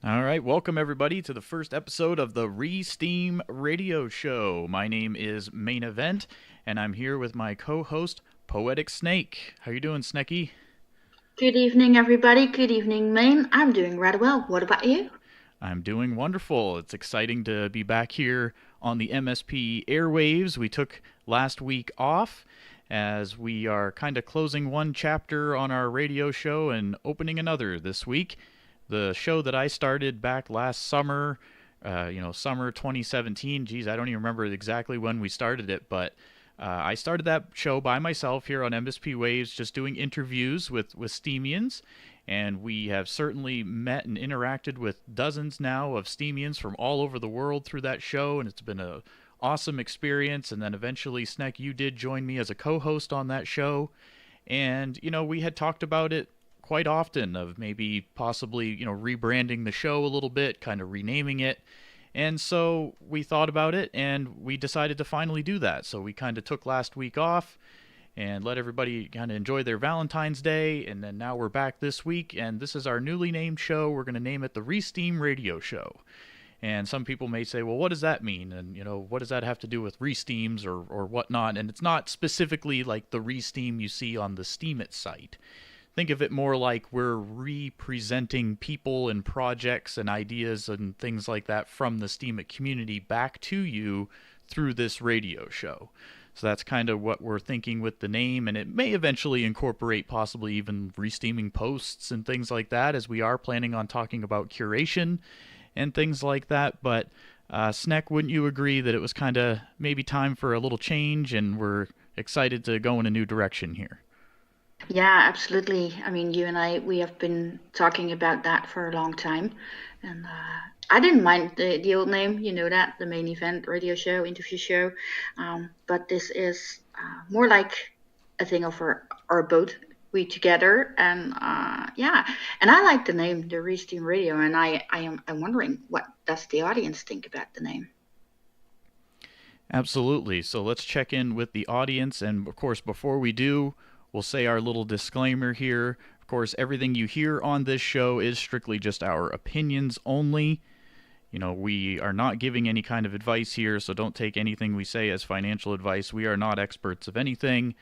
All right, welcome everybody to the first episode of the Resteem Radio Show. My name is Main Event, and I'm here with my co-host, Poetic Snake. How you doing, Snekky? Good evening, everybody. Good evening, Maine. I'm doing rather well. What about you? I'm doing wonderful. It's exciting to be back here on the MSP airwaves. We took last week off as we are kind of closing one chapter on our radio show and opening another this week. The show that I started back last summer, summer 2017. Geez, I don't even remember exactly when we started it, but I started that show by myself here on MSP Waves, just doing interviews with Steemians. And we have certainly met and interacted with dozens now of Steemians from all over the world through that show, and it's been a awesome experience. And then eventually, Sneck, you did join me as a co-host on that show, and we had talked about it quite often of maybe possibly rebranding the show a little bit, kind of renaming it. And so we thought about it and we decided to finally do that. So we kind of took last week off and let everybody kind of enjoy their Valentine's Day. And then now we're back this week, and this is our newly named show. We're going to name it the Resteem Radio Show. And some people may say, well, what does that mean? And, what does that have to do with Resteems or whatnot? And it's not specifically like the Resteem you see on the Steemit site. Think of it more like we're representing people and projects and ideas and things like that from the Steemit community back to you through this radio show. So that's kind of what we're thinking with the name, and it may eventually incorporate possibly even resteaming posts and things like that, as we are planning on talking about curation and things like that. But Sneck, wouldn't you agree that it was kind of maybe time for a little change, and we're excited to go in a new direction here? Yeah, absolutely. I mean, you and we have been talking about that for a long time. And I didn't mind the old name, the main event radio show, interview show. But this is more like a thing of our both. We together. And yeah, and I like the name, the Resteam Radio. And I'm wondering, what does the audience think about the name? Absolutely. So let's check in with the audience. And of course, before we do, we'll say our little disclaimer here. Of course, everything you hear on this show is strictly just our opinions only. We are not giving any kind of advice here, so don't take anything we say as financial advice. We are not experts of anything.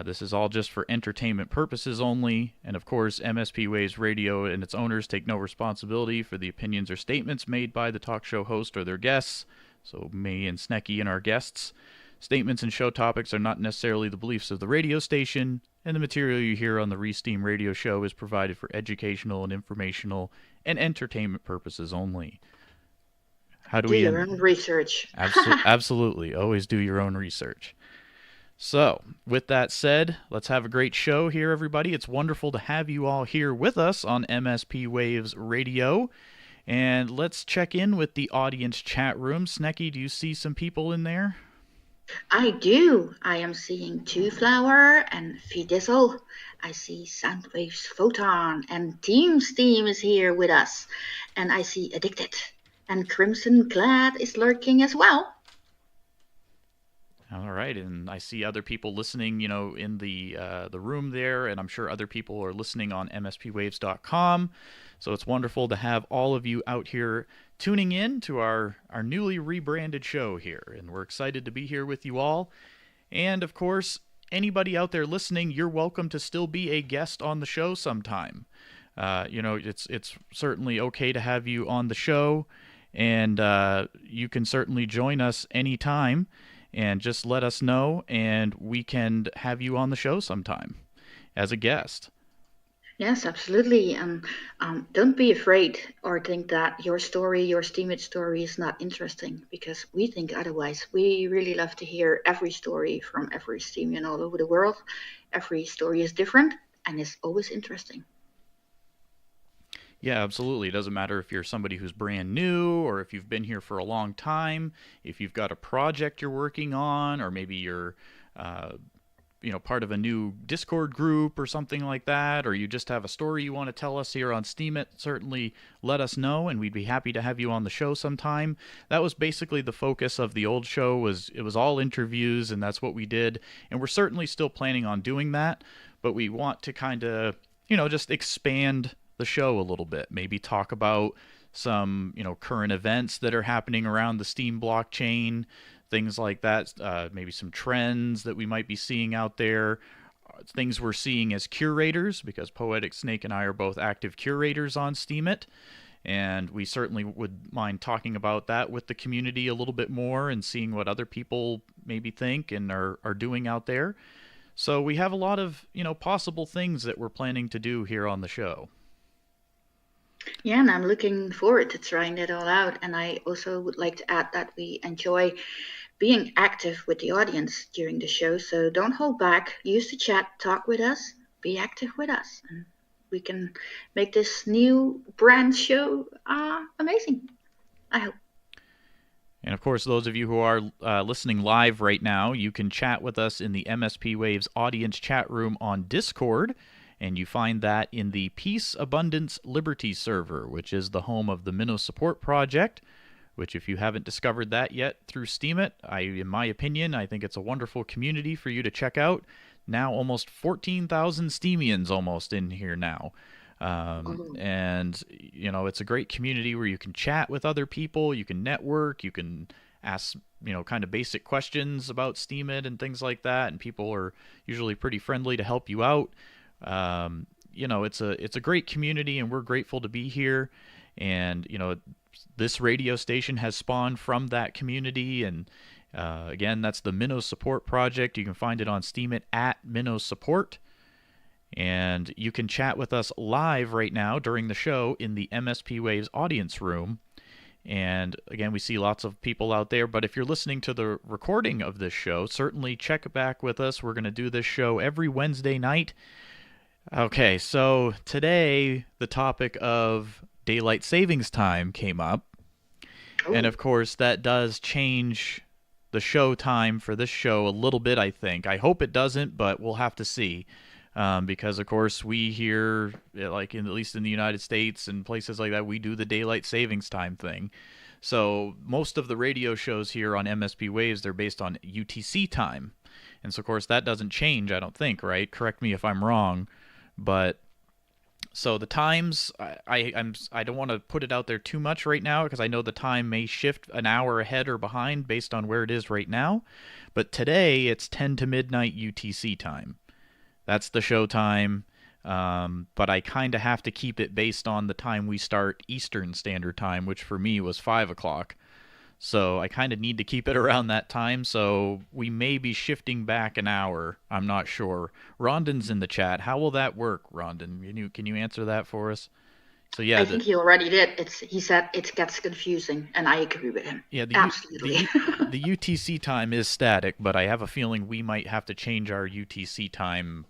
This is all just for entertainment purposes only. And of course, MSP Waves Radio and its owners take no responsibility for the opinions or statements made by the talk show host or their guests. So me and Snekky and our guests. Statements and show topics are not necessarily the beliefs of the radio station, and the material you hear on the Resteem Radio Show is provided for educational and informational and entertainment purposes only. How do Do we your end? own research. Absolutely. Always do your own research. So, with that said, let's have a great show here, everybody. It's wonderful to have you all here with us on MSP Waves Radio. And let's check in with the audience chat room. Snecky, do you see some people in there? I do. I am seeing Two Flower and Fidizzle. I see Soundwaves Photon and Team Steam is here with us. And I see Addicted. And Crimson Clad is lurking as well. All right, and I see other people listening, in the room there, and I'm sure other people are listening on MSPWaves.com. So it's wonderful to have all of you out here tuning in to our newly rebranded show here, and we're excited to be here with you all. And of course, anybody out there listening, you're welcome to still be a guest on the show sometime. It's certainly okay to have you on the show, and you can certainly join us anytime. And just let us know, and we can have you on the show sometime as a guest. Yes, absolutely. And don't be afraid or think that your story, your Steemit story is not interesting, because we think otherwise. We really love to hear every story from every Steemian all over the world. Every story is different and is always interesting. Yeah, absolutely. It doesn't matter if you're somebody who's brand new or if you've been here for a long time, if you've got a project you're working on, or maybe you're part of a new Discord group or something like that, or you just have a story you want to tell us here on Steemit, certainly let us know, and we'd be happy to have you on the show sometime. That was basically the focus of the old show. It was all interviews, and that's what we did, and we're certainly still planning on doing that, but we want to kind of just expand the show a little bit. Maybe talk about some current events that are happening around the Steem blockchain, things like that. Maybe some trends that we might be seeing out there, things we're seeing as curators, because Poetic Snake and I are both active curators on Steemit. And we certainly would mind talking about that with the community a little bit more and seeing what other people maybe think and are doing out there. So we have a lot of, possible things that we're planning to do here on the show. Yeah, and I'm looking forward to trying it all out. And I also would like to add that we enjoy being active with the audience during the show. So don't hold back. Use the chat, talk with us, be active with us. And we can make this new brand show amazing, I hope. And of course, those of you who are listening live right now, you can chat with us in the MSP Waves audience chat room on Discord, and you find that in the Peace, Abundance, Liberty server, which is the home of the Ma1ne Support Project, which if you haven't discovered that yet through Steemit, in my opinion, I think it's a wonderful community for you to check out. Now almost 14,000 Steemians almost in here now. And, it's a great community where you can chat with other people, you can network, you can ask, kind of basic questions about Steemit and things like that, and people are usually pretty friendly to help you out. It's a great community, and we're grateful to be here. And, this radio station has spawned from that community, and again, that's the Ma1ne Support Project. You can find it on Steemit at Ma1ne Support. And you can chat with us live right now during the show in the MSP Waves audience room. And again, we see lots of people out there. But if you're listening to the recording of this show, certainly check back with us. We're going to do this show every Wednesday night. Okay, so today the topic of daylight savings time came up. And of course, that does change the show time for this show a little bit, I think. I hope it doesn't, but we'll have to see. Because, of course, we here, like at least in the United States and places like that, we do the daylight savings time thing. So most of the radio shows here on MSP Waves, they're based on UTC time. And so, of course, that doesn't change, I don't think, right? Correct me if I'm wrong. But so the times, I don't want to put it out there too much right now because I know the time may shift an hour ahead or behind based on where it is right now. But today, it's 10 to midnight UTC time. That's the show time, but I kind of have to keep it based on the time we start Eastern Standard Time, which for me was 5 o'clock. So I kind of need to keep it around that time, so we may be shifting back an hour. I'm not sure. Rondon's in the chat. How will that work, Rondon? Can you answer that for us? So yeah, I think he already did. He said it gets confusing, and I agree with him. Yeah, absolutely. The UTC time is static, but I have a feeling we might have to change our UTC time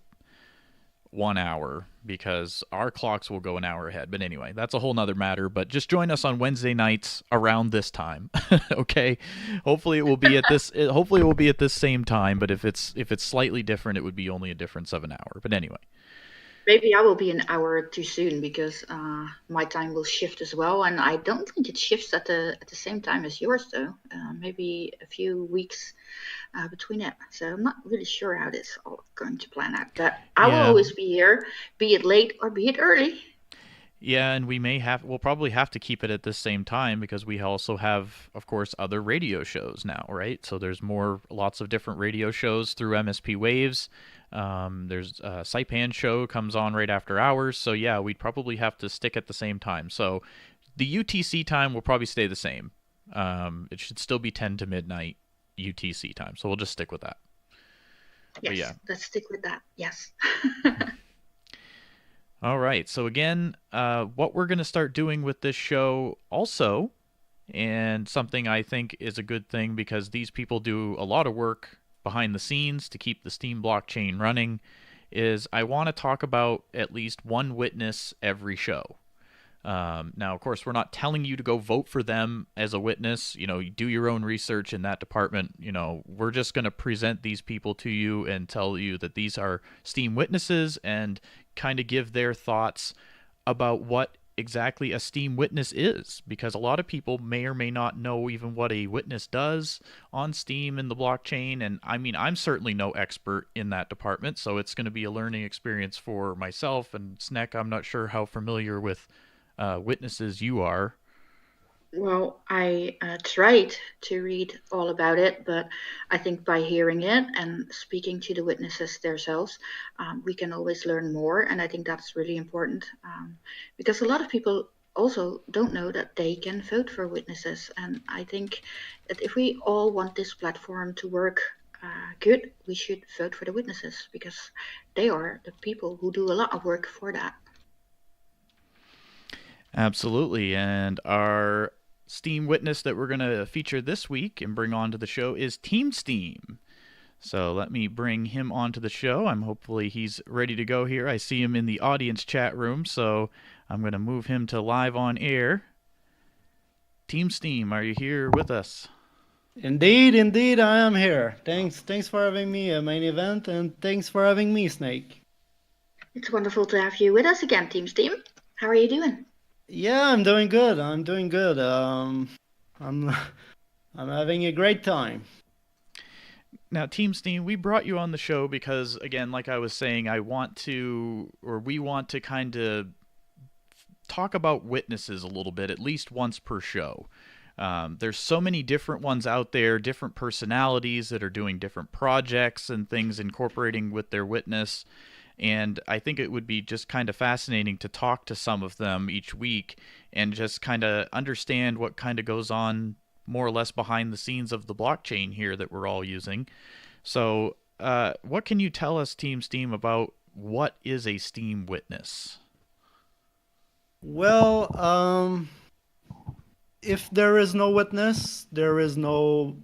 1 hour because our clocks will go an hour ahead. But anyway, that's a whole nother matter. But just join us on Wednesday nights around this time, okay? Hopefully it will be at this. Hopefully it will be at this same time. But if it's slightly different, it would be only a difference of an hour. But anyway. Maybe I will be an hour too soon because my time will shift as well, and I don't think it shifts at the same time as yours, though. Maybe a few weeks between it. So I'm not really sure how this all going to plan out. But I will always be here, be it late or be it early. Yeah, and we'll probably have to keep it at the same time because we also have, of course, other radio shows now, right? So there's lots of different radio shows through MSP Waves. There's a Saipan show comes on right after ours. So yeah, we'd probably have to stick at the same time. So the UTC time will probably stay the same. It should still be 10 to midnight UTC time. So we'll just stick with that. Yes, let's stick with that. Yes. All right. So again, what we're going to start doing with this show also, and something I think is a good thing because these people do a lot of work behind the scenes to keep the Steem blockchain running, is I want to talk about at least one witness every show. Now, of course, we're not telling you to go vote for them as a witness. You do your own research in that department. We're just going to present these people to you and tell you that these are Steem witnesses and kind of give their thoughts about what exactly a Steem witness is, because a lot of people may or may not know even what a witness does on Steem and the blockchain. And I mean, I'm certainly no expert in that department, so it's going to be a learning experience for myself. And Snek, I'm not sure how familiar with witnesses you are. Well, I tried to read all about it, but I think by hearing it and speaking to the witnesses themselves, we can always learn more. And I think that's really important because a lot of people also don't know that they can vote for witnesses. And I think that if we all want this platform to work good, we should vote for the witnesses because they are the people who do a lot of work for that. Absolutely. And our Steam witness that we're going to feature this week and bring on to the show is Team Steem. So let me bring him onto the show. Hopefully he's ready to go here. I see him in the audience chat room, so I'm going to move him to live on air. Team Steem, are you here with us? Indeed, I am here. Thanks for having me at main event, and thanks for having me, Snake. It's wonderful to have you with us again, Team Steem. How are you doing? Yeah, I'm doing good. I'm I'm having a great time. Now, Team Steem, we brought you on the show because, again, like I was saying, we want to kind of talk about witnesses a little bit, at least once per show. There's so many different ones out there, different personalities that are doing different projects and things incorporating with their witness. And I think it would be just kind of fascinating to talk to some of them each week and just kind of understand what kind of goes on more or less behind the scenes of the blockchain here that we're all using. So what can you tell us, Team Steem, about what is a Steem witness? Well, if there is no witness, the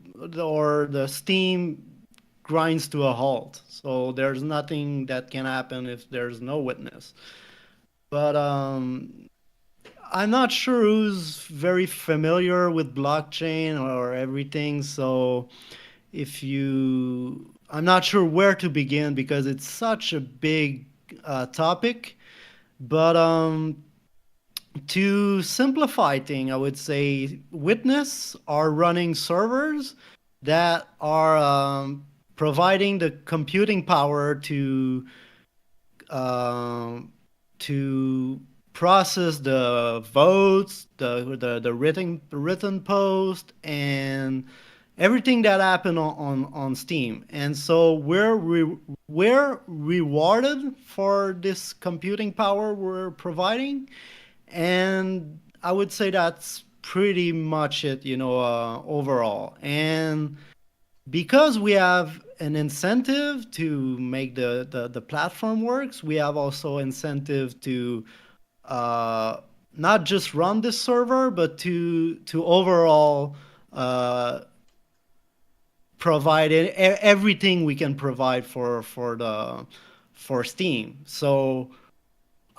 Steam grinds to a halt. So there's nothing that can happen if there's no witness. But I'm not sure who's very familiar with blockchain or everything. So I'm not sure where to begin because it's such a big topic. But to simplify things, I would say witness are running servers that are providing the computing power to process the votes, the written post, and everything that happened on Steam. And so we're rewarded for this computing power we're providing. And I would say that's pretty much it, overall. And because we have an incentive to make the platform works, we have also incentive to not just run this server, but to overall provide everything we can provide for Steem. So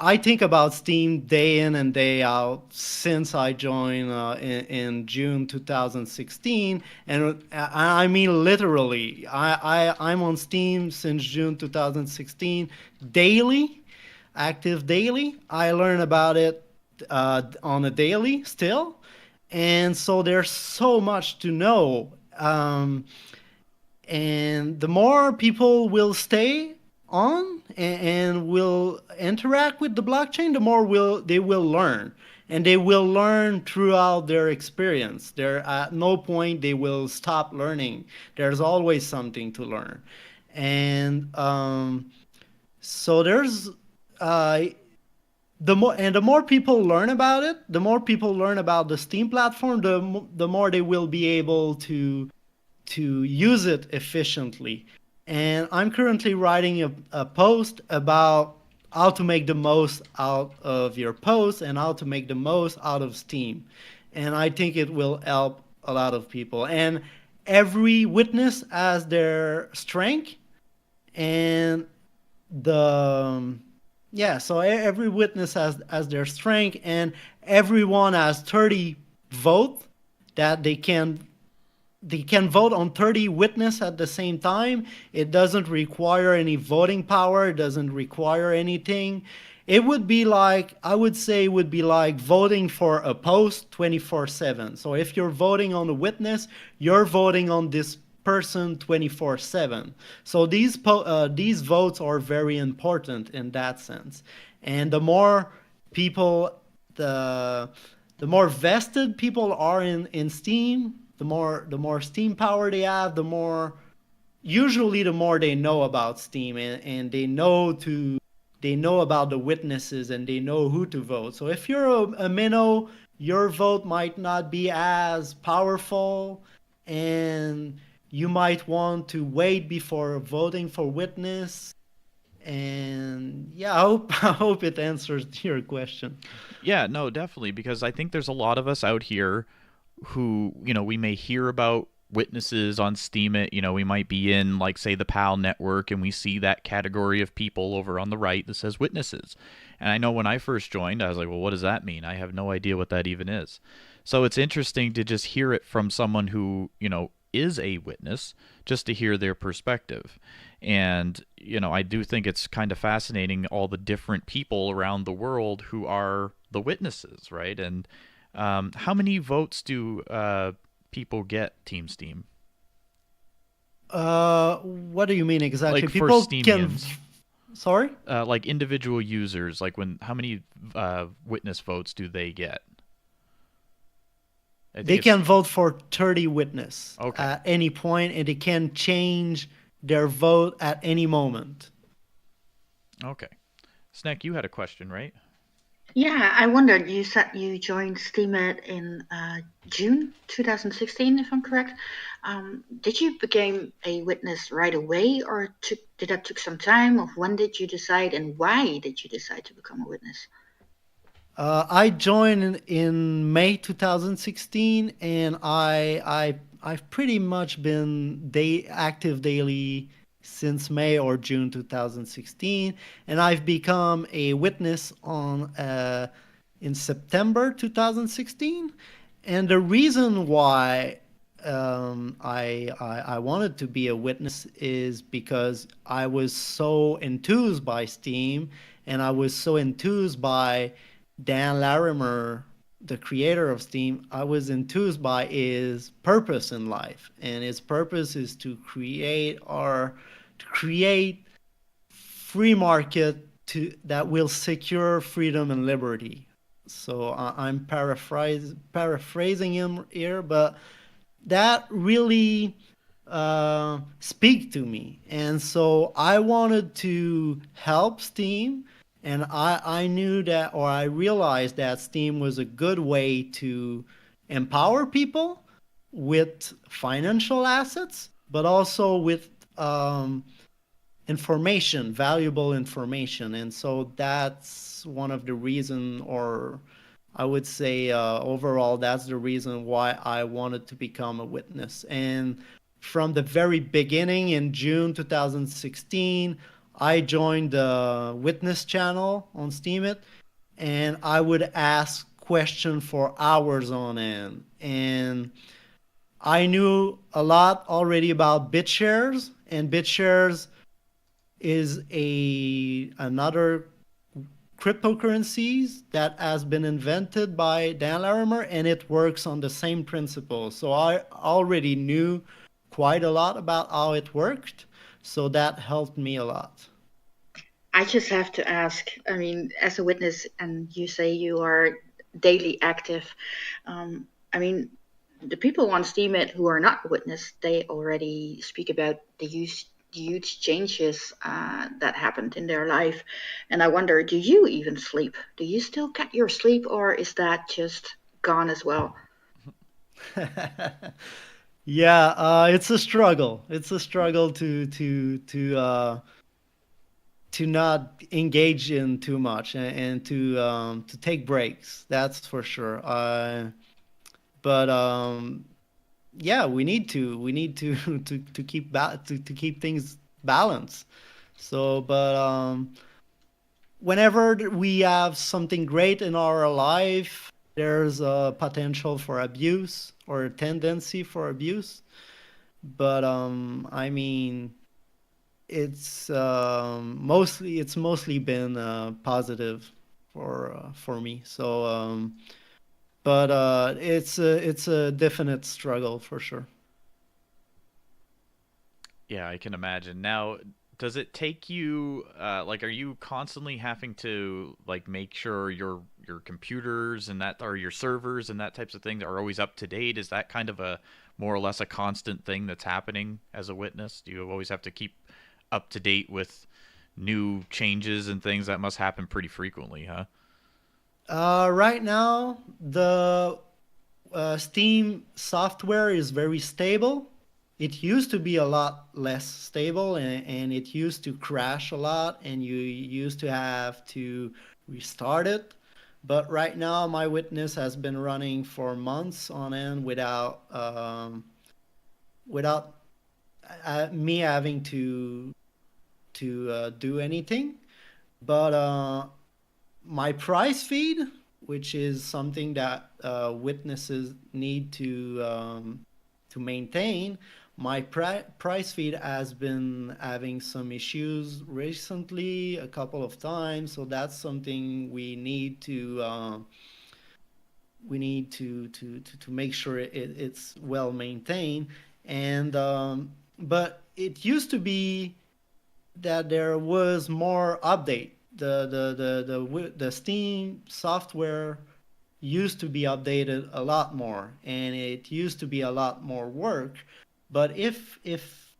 I think about Steem day in and day out since I joined in June 2016, and I mean literally. I'm on Steem since June 2016, daily, active daily. I learn about it on a daily still, and so there's so much to know. And the more people will stay on and will interact with the blockchain, the more they will learn, and they will learn throughout their experience. There at no point they will stop learning. There's always something to learn, and so there's the more people learn about it, the more people learn about the Steem platform, the more they will be able to use it efficiently. And I'm currently writing a post about how to make the most out of your post and how to make the most out of Steem. And I think it will help a lot of people. And every witness has their strength, and so every witness has their strength, and everyone has 30 votes that they can vote on 30 witnesses at the same time. It doesn't require any voting power. It doesn't require anything. It would be like, I would say it would be like voting for a post 24/7. So if you're voting on a witness, you're voting on this person 24/7. So these votes are very important in that sense. And the more people vested people are in Steem, the more Steem power they have, the more they know about Steem, and they know about the witnesses, and they know who to vote. So if you're a minnow, your vote might not be as powerful, and you might want to wait before voting for witness. And yeah, I hope it answers your question. Yeah, no, definitely, because I think there's a lot of us out here who, we may hear about witnesses on Steemit. We might be in, like, say, the PAL network, and we see that category of people over on the right that says witnesses. And I know when I first joined, I was like, well, what does that mean? I have no idea what that even is. So it's interesting to just hear it from someone who, is a witness, just to hear their perspective. And, I do think it's kind of fascinating, all the different people around the world who are the witnesses, right? And how many votes do people get, Team Steem? What do you mean exactly? Like People for Steemians. Sorry? Like individual users, like how many witness votes do they get? They can vote for 30 witness Okay. at any point, and they can change their vote at any moment. Okay. Snekky, you had a question, right? Yeah, I wondered, you said you joined Steemit in June 2016, if I'm correct. Did you become a witness right away, or did that took some time? Or when did you decide, and why did you decide to become a witness? I joined in May 2016, and I've pretty much been active daily since May or June 2016, and I've become a witness in September 2016. And the reason why I wanted to be a witness is because I was so enthused by Steem, and I was so enthused by Dan Larimer, the creator of Steem. I was enthused by his purpose in life, and his purpose is to create free market that will secure freedom and liberty. So I'm paraphrasing him here, but that really speak to me, and so I wanted to help Steem. And I knew that, or I realized that Steem was a good way to empower people with financial assets, but also with information, valuable information. And so that's one of the reasons, or I would say overall, that's the reason why I wanted to become a witness. And from the very beginning in June 2016, I joined the witness channel on Steemit, and I would ask questions for hours on end. And I knew a lot already about BitShares, and BitShares is another cryptocurrencies that has been invented by Dan Larimer, and it works on the same principle. So I already knew quite a lot about how it worked, so that helped me a lot. I just have to ask, I mean, as a witness, and you say you are daily active, I mean, the people on Steemit who are not witness, they already speak about the huge changes that happened in their life. And I wonder, do you even sleep? Do you still get your sleep, or is that just gone as well? Yeah, it's a struggle. It's a struggle to not engage in too much, and to take breaks. That's for sure. But yeah, we need to to keep things balanced. So, but whenever we have something great in our life, there's a potential for abuse or a tendency for abuse. But I mean, it's mostly been positive for me. So, but it's a definite struggle for sure. Yeah, I can imagine. Now, does it take you like, are you constantly having to, like, make sure your your computers and that, or your servers and that types of things are always up to date? Is that kind of a more or less a constant thing that's happening as a witness? Do you always have to keep up to date with new changes and things? That must happen pretty frequently, huh? Right now, the Steam software is very stable. It used to be a lot less stable, and it used to crash a lot, and you used to have to restart it. But right now, my witness has been running for months on end without me having to do anything. But my price feed, which is something that witnesses need to maintain, my price feed has been having some issues recently, a couple of times. So that's something we need to make sure it's well maintained. And but it used to be that there was more update. The Steam software used to be updated a lot more, and it used to be a lot more work. But if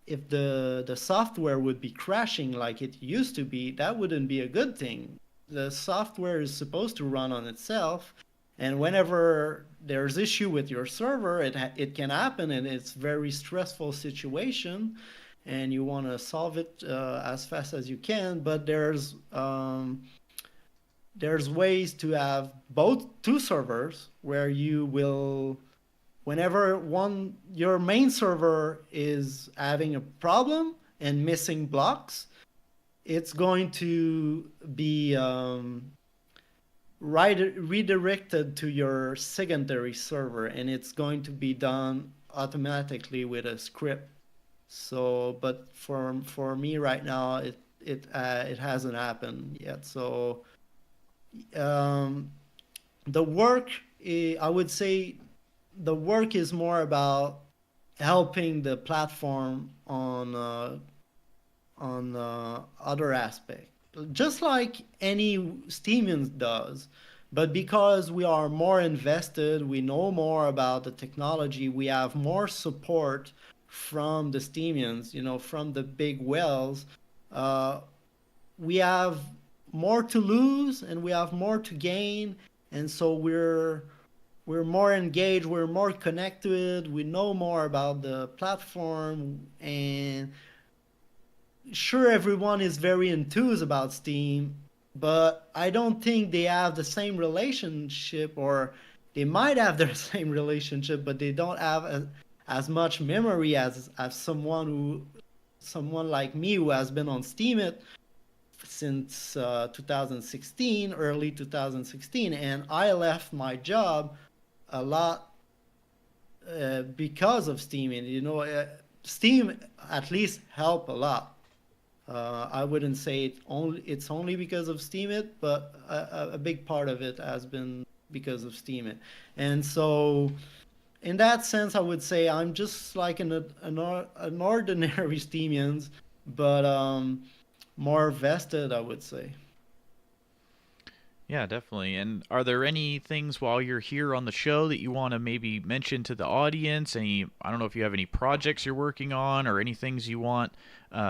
the software would be crashing like it used to be, that wouldn't be a good thing. The software is supposed to run on itself, and whenever there's issue with your server, it can happen, and it's very stressful situation, and you want to solve it as fast as you can. But there's ways to have both two servers where you will, whenever your main server is having a problem and missing blocks, it's going to be redirected to your secondary server, and it's going to be done automatically with a script. So, but for me right now, it hasn't happened yet. So, the work, I would say, the work is more about helping the platform on other aspect, just like any Steemian does. But because we are more invested, we know more about the technology, we have more support from the Steemians, from the big whales. We have more to lose and we have more to gain, and so we're more engaged, we're more connected, we know more about the platform, and sure, everyone is very enthused about Steam, but I don't think they have the same relationship, or they might have the same relationship, but they don't have as much memory as someone like me who has been on Steemit since 2016, early 2016, and I left my job a lot because of Steam. And Steam at least helped a lot. I wouldn't say it's only because of Steemit, but a big part of it has been because of Steemit. And so, in that sense, I would say I'm just like an ordinary Steemian, but more vested, I would say. Yeah, definitely. And are there any things while you're here on the show that you want to maybe mention to the audience? I don't know if you have any projects you're working on or any things you want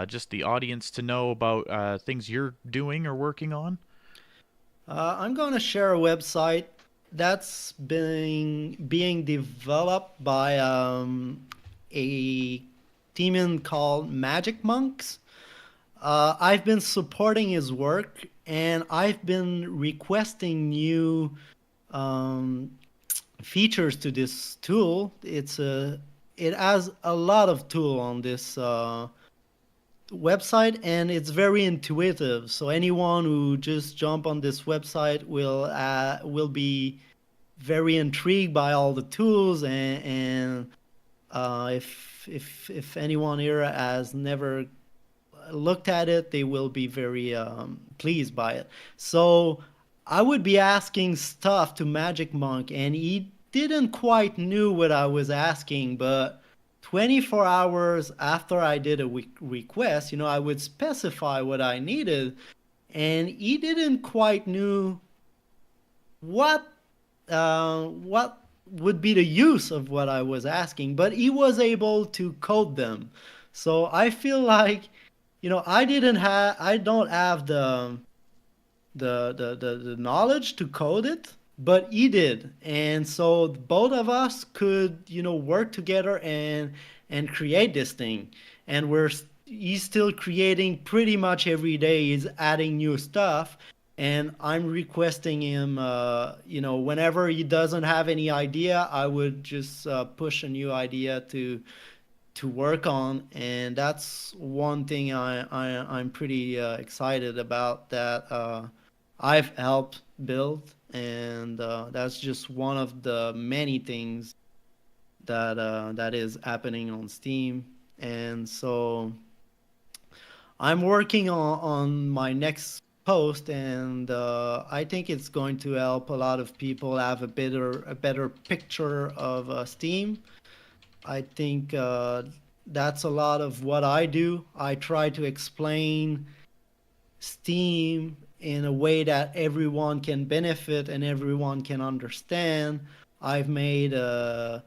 just the audience to know about things you're doing or working on? I'm going to share a website that's being developed by a team called Magic Monks. I've been supporting his work, and I've been requesting new features to this tool. It has a lot of tool on this website, and it's very intuitive. So anyone who just jump on this website will be very intrigued by all the tools, and if anyone here has never looked at it, they will be very pleased by it. So I would be asking stuff to Magic Monk, and he didn't quite knew what I was asking, but 24 hours after I did a request, I would specify what I needed, and he didn't quite knew what would be the use of what I was asking, but he was able to code them. So I feel like, I don't have the knowledge to code it, but he did. And so both of us could, work together and create this thing. And he's still creating pretty much every day. He's adding new stuff. And I'm requesting him, whenever he doesn't have any idea, I would just push a new idea to work on, and that's one thing I'm pretty excited about that I've helped build, and that's just one of the many things that is happening on Steam. And so I'm working on my next post, and I think it's going to help a lot of people have a better picture of Steam. I think that's a lot of what I do. I try to explain Steam in a way that everyone can benefit and everyone can understand. I've made a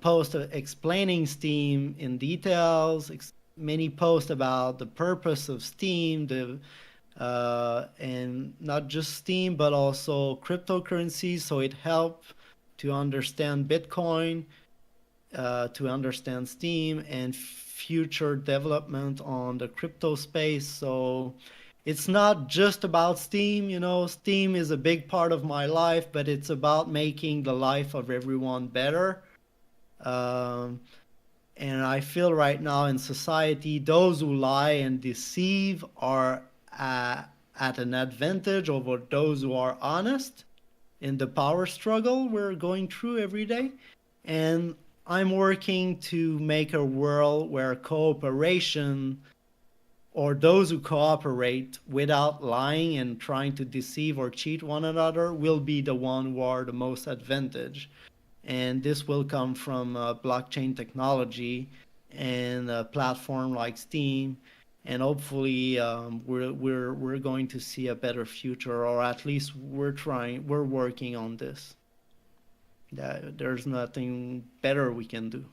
post explaining Steam in details, many posts about the purpose of Steam, and not just Steam, but also cryptocurrencies. So it helped to understand Bitcoin, to understand Steam and future development on the crypto space. So it's not just about Steam. Steam is a big part of my life, but it's about making the life of everyone better. And I feel right now in society, those who lie and deceive are at an advantage over those who are honest in the power struggle we're going through every day. And I'm working to make a world where cooperation, or those who cooperate without lying and trying to deceive or cheat one another, will be the one who are the most advantaged. And this will come from blockchain technology and a platform like Steam. And hopefully we're going to see a better future, or at least we're working on this. There's nothing better we can do.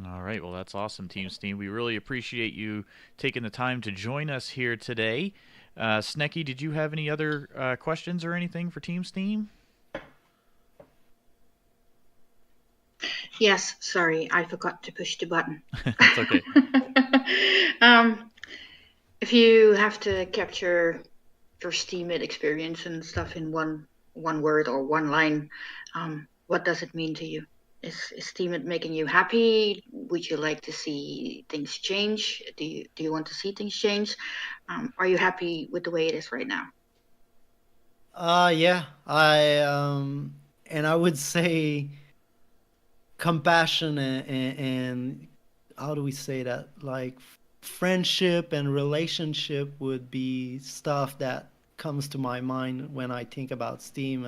All right, well, that's awesome, Team Steem. We really appreciate you taking the time to join us here today. Snekky, did you have any other questions or anything for Team Steem? Yes, sorry, I forgot to push the button. It's okay. If you have to capture your Steemit experience and stuff in one word or one line, what does it mean to you? Is Steemit making you happy? Would you like to see things change? Do you want to see things change? Are you happy with the way it is right now? Yeah, and I would say compassion and how do we say that? Like friendship and relationship would be stuff that comes to my mind when I think about Steam.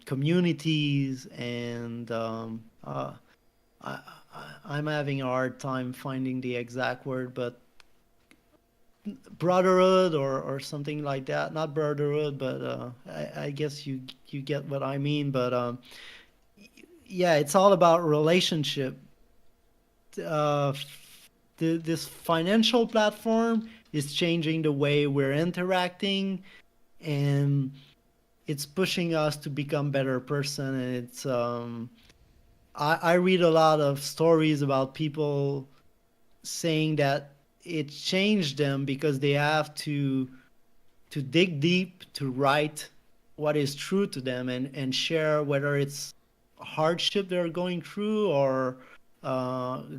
Communities, and I'm having a hard time finding the exact word, but brotherhood or something like that. Not brotherhood, but I guess you get what I mean. But yeah, it's all about relationship. This financial platform is changing the way we're interacting, and it's pushing us to become better person. And it's I read a lot of stories about people saying that it changed them because they have to dig deep to write what is true to them and share, whether it's hardship they're going through or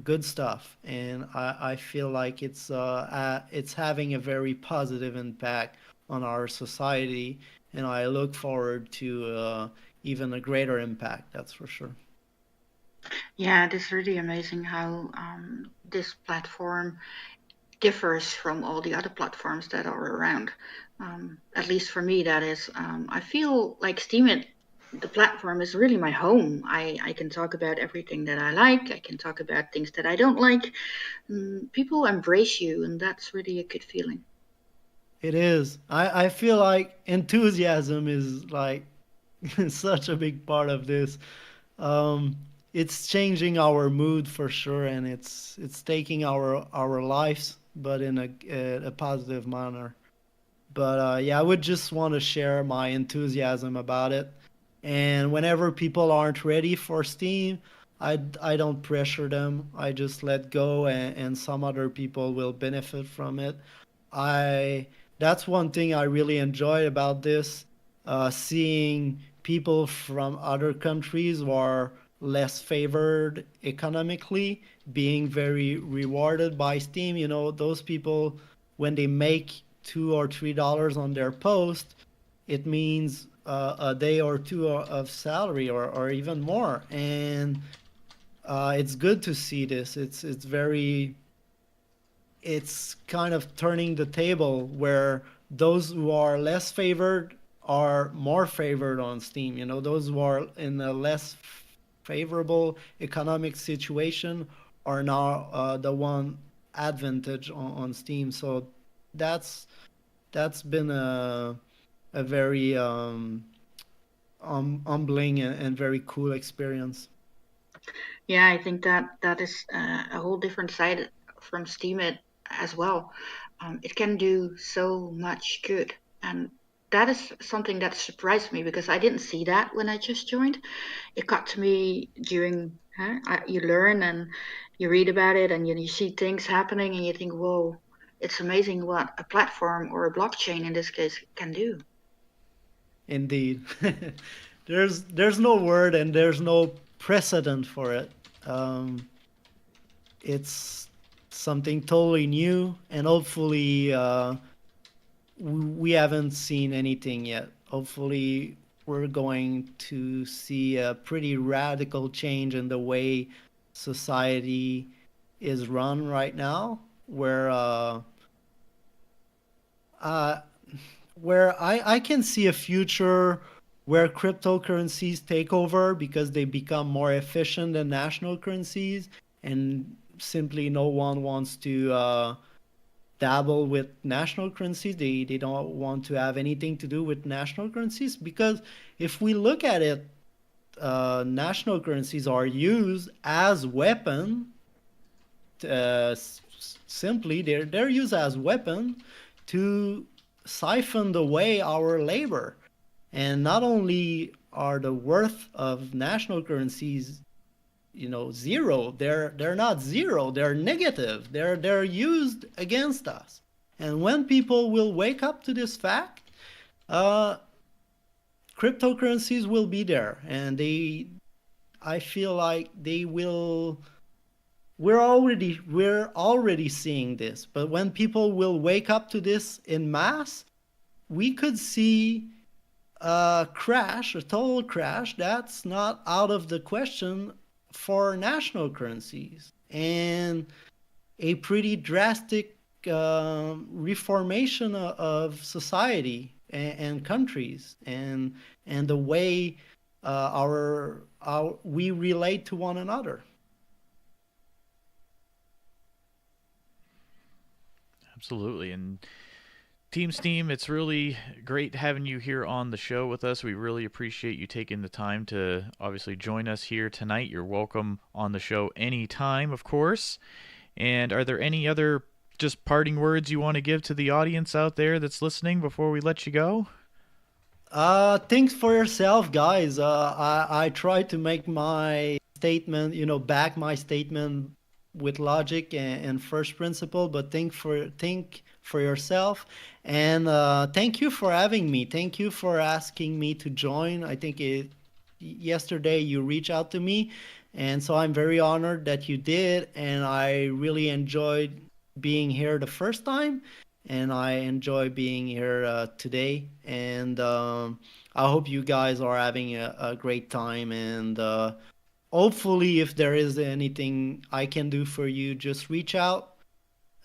good stuff. And I feel like it's having a very positive impact on our society, and I look forward to even a greater impact, that's for sure. Yeah, it is really amazing how this platform differs from all the other platforms that are around. At least for me, that is. I feel like Steemit, the platform, is really my home. I can talk about everything that I like. I can talk about things that I don't like. People embrace you, and that's really a good feeling. It is. I feel like enthusiasm is like such a big part of this. Um, it's changing our mood for sure, and it's taking our lives, but in a positive manner. But yeah, I would just want to share my enthusiasm about it. And whenever people aren't ready for Steam, I don't pressure them. I just let go, and some other people will benefit from it. I That's one thing I really enjoy about this, seeing people from other countries who are less favored economically being very rewarded by Steam. You know, those people, when they make $2 or $3 on their post, it means a day or two of salary, or even more. And it's good to see this. It's kind of turning the table where those who are less favored are more favored on Steam. You know, those who are in a less favorable economic situation are now the one advantage on Steam. So that's that's been a very humbling and very cool experience. Yeah, I think that is a whole different side from Steemit as well. It can do so much good, and that is something that surprised me because I didn't see that when I just joined. It got to me during you learn and you read about it, and you see things happening, and you think, "Whoa, it's amazing what a platform or a blockchain in this case can do." Indeed. There's no word and there's no precedent for it. Um, it's something totally new, and hopefully we haven't seen anything yet. Hopefully we're going to see a pretty radical change in the way society is run right now, uh, where I can see a future where cryptocurrencies take over because they become more efficient than national currencies, and simply no one wants to dabble with national currencies. They don't want to have anything to do with national currencies, because if we look at it, national currencies are used as weapon. Simply, they're used as weapon to siphon away our labor. And not only are the worth of national currencies, zero, they're not zero, they're negative. They're used against us. And when people will wake up to this fact, uh, cryptocurrencies will be there, and I feel like they will. We're already seeing this, but when people will wake up to this in mass, we could see a total crash that's not out of the question for national currencies, and a pretty drastic reformation of society and countries, and the way our we relate to one another. Absolutely. And Team Steem, it's really great having you here on the show with us. We really appreciate you taking the time to obviously join us here tonight. You're welcome on the show anytime, of course. And are there any other just parting words you want to give to the audience out there that's listening before we let you go? Think for yourself, guys. I try to make my statement, back my statement with logic and first principle, but think for yourself. And thank you for having me. Thank you for asking me to join. I think yesterday you reached out to me, and so I'm very honored that you did, and I really enjoyed being here the first time, and I enjoy being here today. And I hope you guys are having a great time. And hopefully, if there is anything I can do for you, just reach out.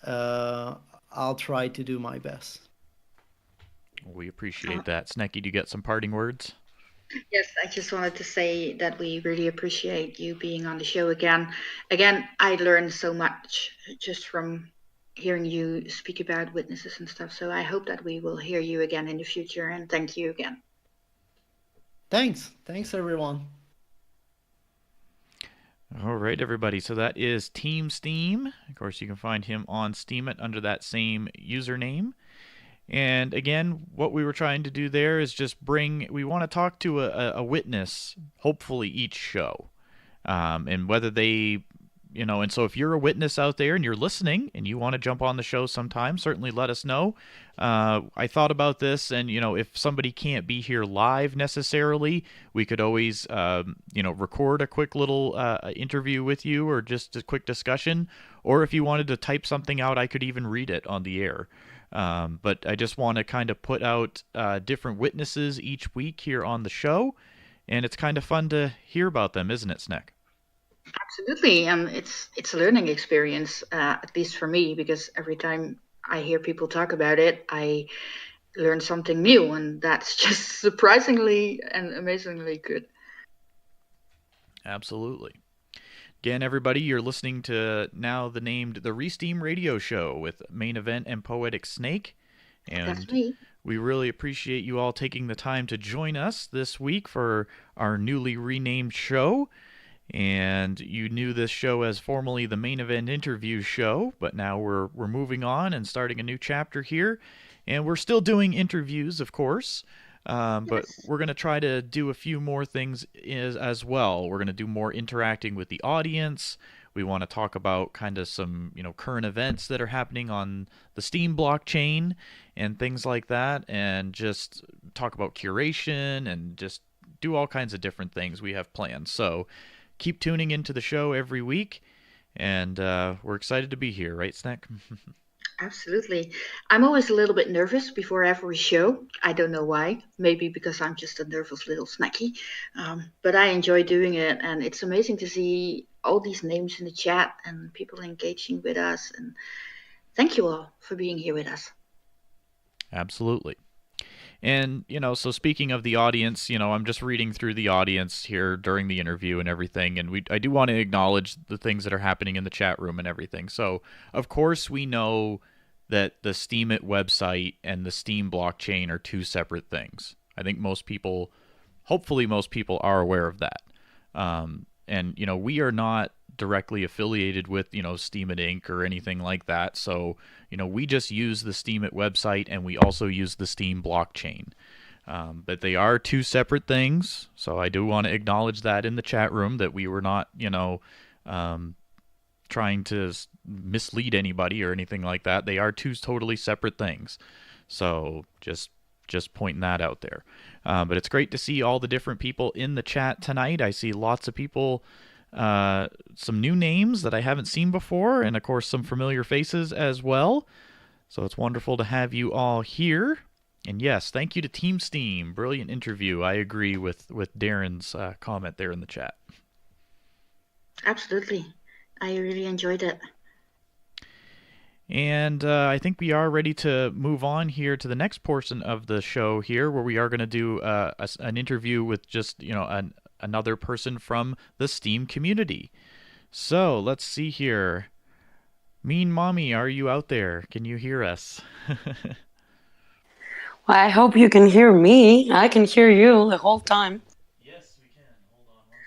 Uh, I'll try to do my best. We Uh, appreciate that. Snekky, do you get some parting words? yes, I just wanted to say that we really appreciate you being on the show again. Again, I learned so much just from hearing you speak about witnesses and stuff. So I hope that we will hear you again in the future, and thank you again. Thanks everyone. All right, everybody. So that is Team Steem. Of course, you can find him on Steemit under that same username. And again, what we were trying to do there is just we want to talk to a witness, hopefully each show. And whether they, and so if you're a witness out there and you're listening and you want to jump on the show sometime, certainly let us know. I thought about this, and, if somebody can't be here live necessarily, we could always, record a quick little interview with you, or just a quick discussion. Or if you wanted to type something out, I could even read it on the air. But I just want to kind of put out different witnesses each week here on the show, and it's kind of fun to hear about them, isn't it, Snek? Absolutely, and it's a learning experience, at least for me, because every time I hear people talk about it, I learn something new, and that's just surprisingly and amazingly good. Absolutely. Again, everybody, you're listening to now the Resteem Radio Show with Ma1ne Event and Poetic Snake. And that's me. We really appreciate you all taking the time to join us this week for our newly renamed show. And you knew this show as formerly the Main Event Interview Show, but now we're moving on and starting a new chapter here. And we're still doing interviews, of course. But we're going to try to do a few more things as well. We're going to do more interacting with the audience. We want to talk about kind of some, current events that are happening on the Steem blockchain and things like that, and just talk about curation and just do all kinds of different things we have planned. So keep tuning into the show every week, and we're excited to be here, right, Snek? Absolutely. I'm always a little bit nervous before every show. I don't know why. Maybe because I'm just a nervous little snacky. But I enjoy doing it. And it's amazing to see all these names in the chat and people engaging with us. And thank you all for being here with us. Absolutely. And, so speaking of the audience, I'm just reading through the audience here during the interview and everything, and I do want to acknowledge the things that are happening in the chat room and everything. So, of course, we know that the Steemit website and the Steem blockchain are two separate things. I think hopefully most people are aware of that. And, we are not directly affiliated with, Steemit Inc. or anything like that. So, we just use the Steemit website, and we also use the Steem blockchain. But they are two separate things. So I do want to acknowledge that in the chat room, that we were not, trying to mislead anybody or anything like that. They are two totally separate things. So just pointing that out there. But it's great to see all the different people in the chat tonight. I see lots of people, some new names that I haven't seen before, and of course some familiar faces as well. So it's wonderful to have you all here. And yes, thank you to Team Steem. Brilliant interview. I agree with Darren's comment there in the chat. Absolutely. I really enjoyed it. And I think we are ready to move on here to the next portion of the show here, where we are going to do an interview with just, another person from the Steem community. So let's see here. Mean Mommy, are you out there? Can you hear us? Well, I hope you can hear me. I can hear you the whole time. Yes, we can. Hold on 1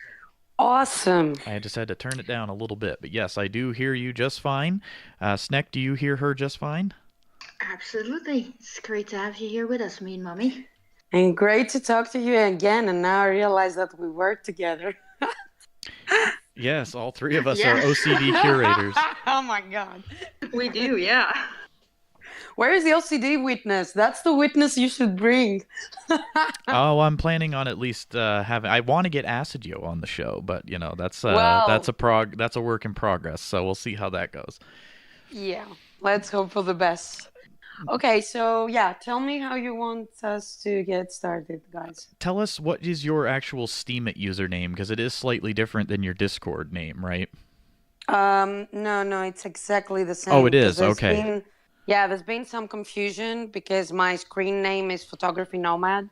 second. Awesome. I just had to turn it down a little bit, but yes, I do hear you just fine. Snek, do you hear her just fine? Absolutely. It's great to have you here with us, Mean Mommy. And great to talk to you again. And now I realize that we work together. Yes, all three of us are OCD curators. Oh my God. We do, yeah. Where is the OCD witness? That's the witness you should bring. Oh, I'm planning on at least having. I want to get Acidio on the show, but that's a work in progress. So we'll see how that goes. Yeah, let's hope for the best. Okay, so yeah, tell me how you want us to get started, guys. Tell us, what is your actual Steemit username, because it is slightly different than your Discord name, right? No, it's exactly the same. Oh, it is. Okay. There's been some confusion because my screen name is Photography Nomad,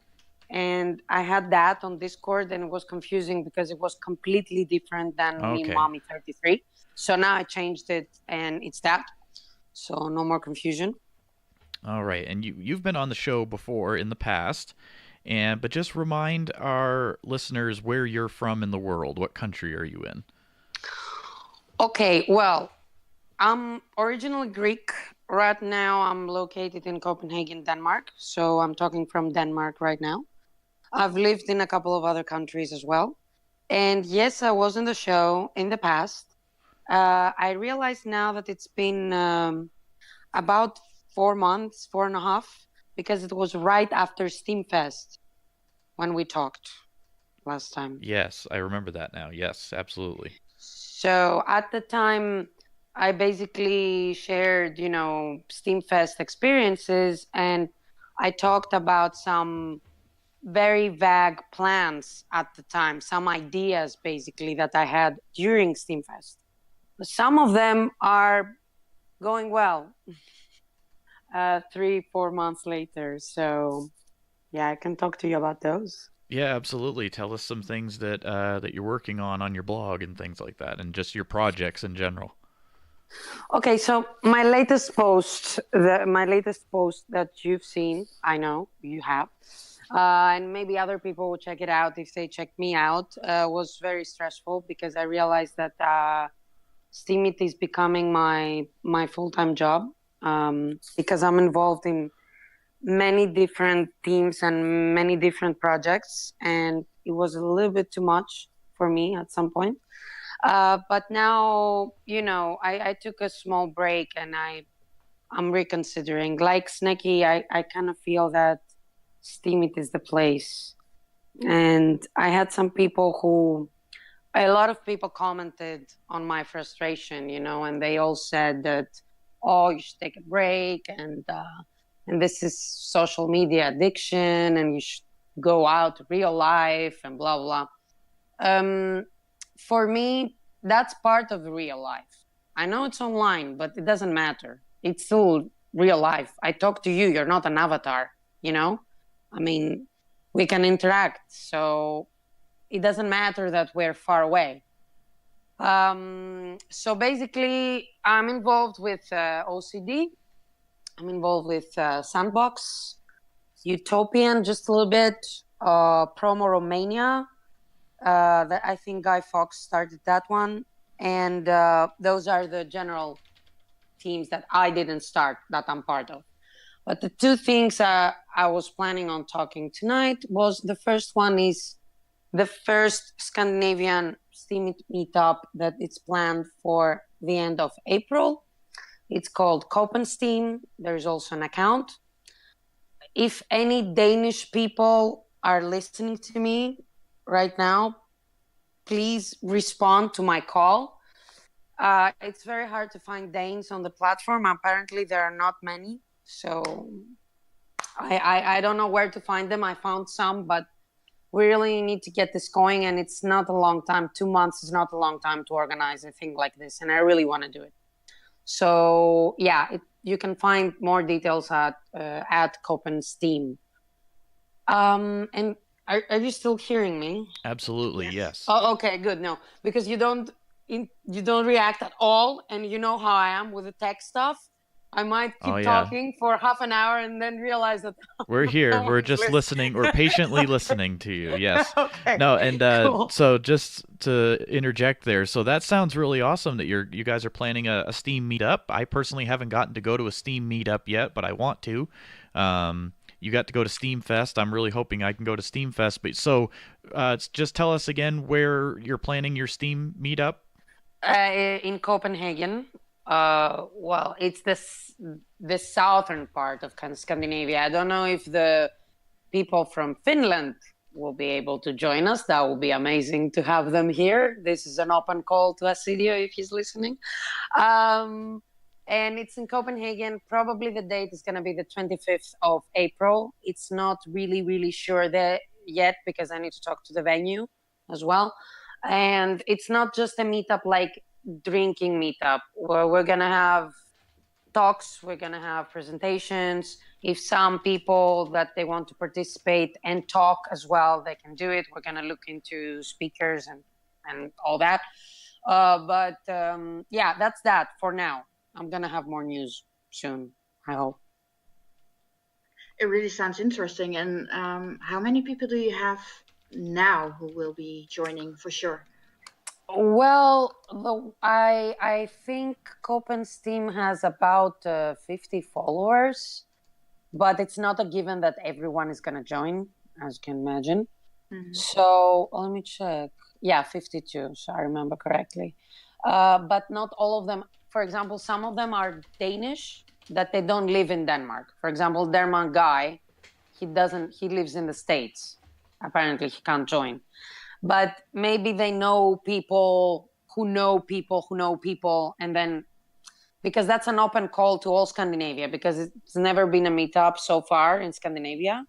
and I had that on Discord, and it was confusing because it was completely different than Me Mommy 33. So now I changed it, and it's that. so no more confusion. All right, and you've been on the show before in the past, but just remind our listeners where you're from in the world. What country are you in? Okay, well, I'm originally Greek. Right now, I'm located in Copenhagen, Denmark. So I'm talking from Denmark right now. I've lived in a couple of other countries as well. And yes, I was in the show in the past. I realize now that it's been about 4 months, 4.5, because it was right after Steam Fest when we talked last time. Yes, I remember that now. Yes, absolutely. So at the time, I basically shared, Steam Fest experiences, and I talked about some very vague plans at the time, some ideas basically that I had during Steam Fest. Some of them are going well 3-4 months later. So yeah, I can talk to you about those. Yeah, absolutely. Tell us some things that that you're working on your blog and things like that, and just your projects in general. Okay, so my latest post that you've seen, I know you have, and maybe other people will check it out if they check me out, was very stressful because I realized that Steemit is becoming my full-time job, because I'm involved in many different teams and many different projects, and it was a little bit too much for me at some point. But now, I took a small break and I'm reconsidering. Like Snekky, I kind of feel that Steemit is the place. And I had a lot of people commented on my frustration, and they all said that, oh, you should take a break, and this is social media addiction, and you should go out to real life and blah, blah. For me, that's part of real life. I know it's online, but it doesn't matter. It's still real life. I talk to you. You're not an avatar, I mean, we can interact. So it doesn't matter that we're far away. So basically, I'm involved with OCD. I'm involved with Sandbox, Utopian, just a little bit, Promo Romania. That I think Guy Fawkes started that one, and those are the general teams that I didn't start, that I'm part of. But the two things I was planning on talking tonight was, the first one is the first Scandinavian Steemit meetup that it's planned for the end of April. It's called Copensteam. There's also an account. If any Danish people are listening to me right now, please respond to my call. It's very hard to find Danes on the platform. Apparently there are not many, so I don't know where to find them. I found some, but we really need to get this going, and it's not a long time. 2 months is not a long time to organize a thing like this, and I really want to do it. So yeah, you can find more details at Copensteam. And are you still hearing me? Absolutely, yes. Oh, okay, good. No, because you don't react at all, and you know how I am with the tech stuff. I might keep talking for half an hour and then realize that we're here. We're just listening. We're patiently listening to you. Yes. Okay. No, and Cool. So just to interject there, so that sounds really awesome that you guys are planning a Steam meetup. I personally haven't gotten to go to a Steam meetup yet, but I want to. You got to go to Steam Fest. I'm really hoping I can go to Steam Fest. But so, just tell us again where you're planning your Steam meetup. In Copenhagen. Well, it's the southern part of Scandinavia. I don't know if the people from Finland will be able to join us. That would be amazing to have them here. This is an open call to Asidio if he's listening. And it's in Copenhagen. Probably the date is going to be the 25th of April. It's not really sure there yet because I need to talk to the venue as well. And it's not just a meetup like drinking meetup, where we're going to have talks, we're going to have presentations. If some people that they want to participate and talk as well, they can do it. We're going to look into speakers and all that. But yeah, that's that for now. I'm gonna have more news soon, I hope. It really sounds interesting. And how many people do you have now who will be joining for sure? Well, I think Steem has about 50 followers, but it's not a given that everyone is gonna join, as you can imagine. Mm-hmm. So let me check. Yeah, 52, so I remember correctly. But not all of them. For example, some of them are Danish, that they don't live in Denmark. For example, Derman guy, he lives in the States. Apparently he can't join. But maybe they know people who know people who know people, and then, because that's an open call to all Scandinavia, because it's never been a meetup so far in Scandinavia.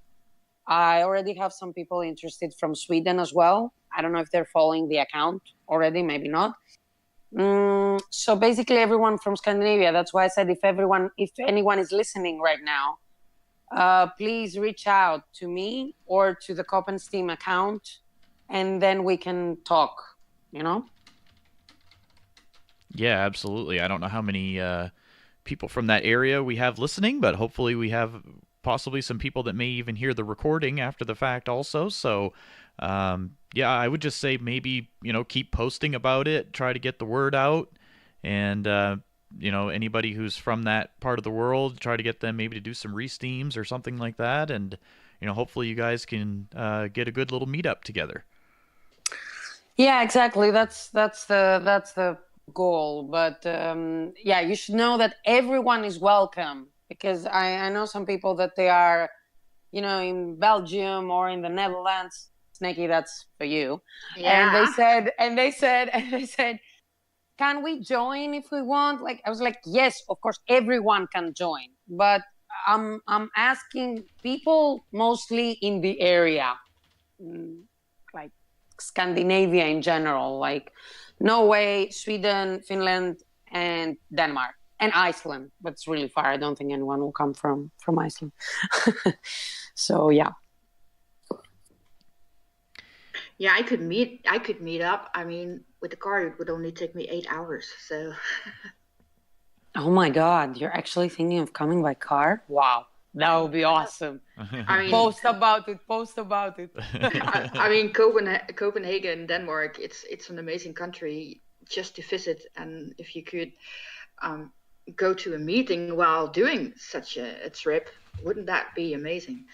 I already have some people interested from Sweden as well. I don't know if they're following the account already, maybe not. So basically everyone from Scandinavia. That's why I said if anyone is listening right now, please reach out to me or to the Steem account, and then we can talk, you know? Yeah, absolutely. I don't know how many people from that area we have listening, but hopefully we have possibly some people that may even hear the recording after the fact also. So, yeah, I would just say maybe, keep posting about it, try to get the word out, and, anybody who's from that part of the world, try to get them maybe to do some Resteems or something like that. And, hopefully you guys can get a good little meetup together. Yeah, exactly. That's the goal. But yeah, you should know that everyone is welcome, because I know some people that they are, in Belgium or in the Netherlands. Snekky, that's for you. Yeah. And they said, can we join if we want? Like, I was like, yes, of course, everyone can join. But I'm asking people mostly in the area, like Scandinavia in general, like Norway, Sweden, Finland, and Denmark, and Iceland. But it's really far. I don't think anyone will come from Iceland. So yeah. Yeah, I could meet up. I mean, with the car, it would only take me 8 hours. So. Oh my God, you're actually thinking of coming by car? Wow, that would be awesome. I mean, post about it. I mean, Copenhagen, Denmark. It's an amazing country just to visit, and if you could go to a meeting while doing such a trip, wouldn't that be amazing?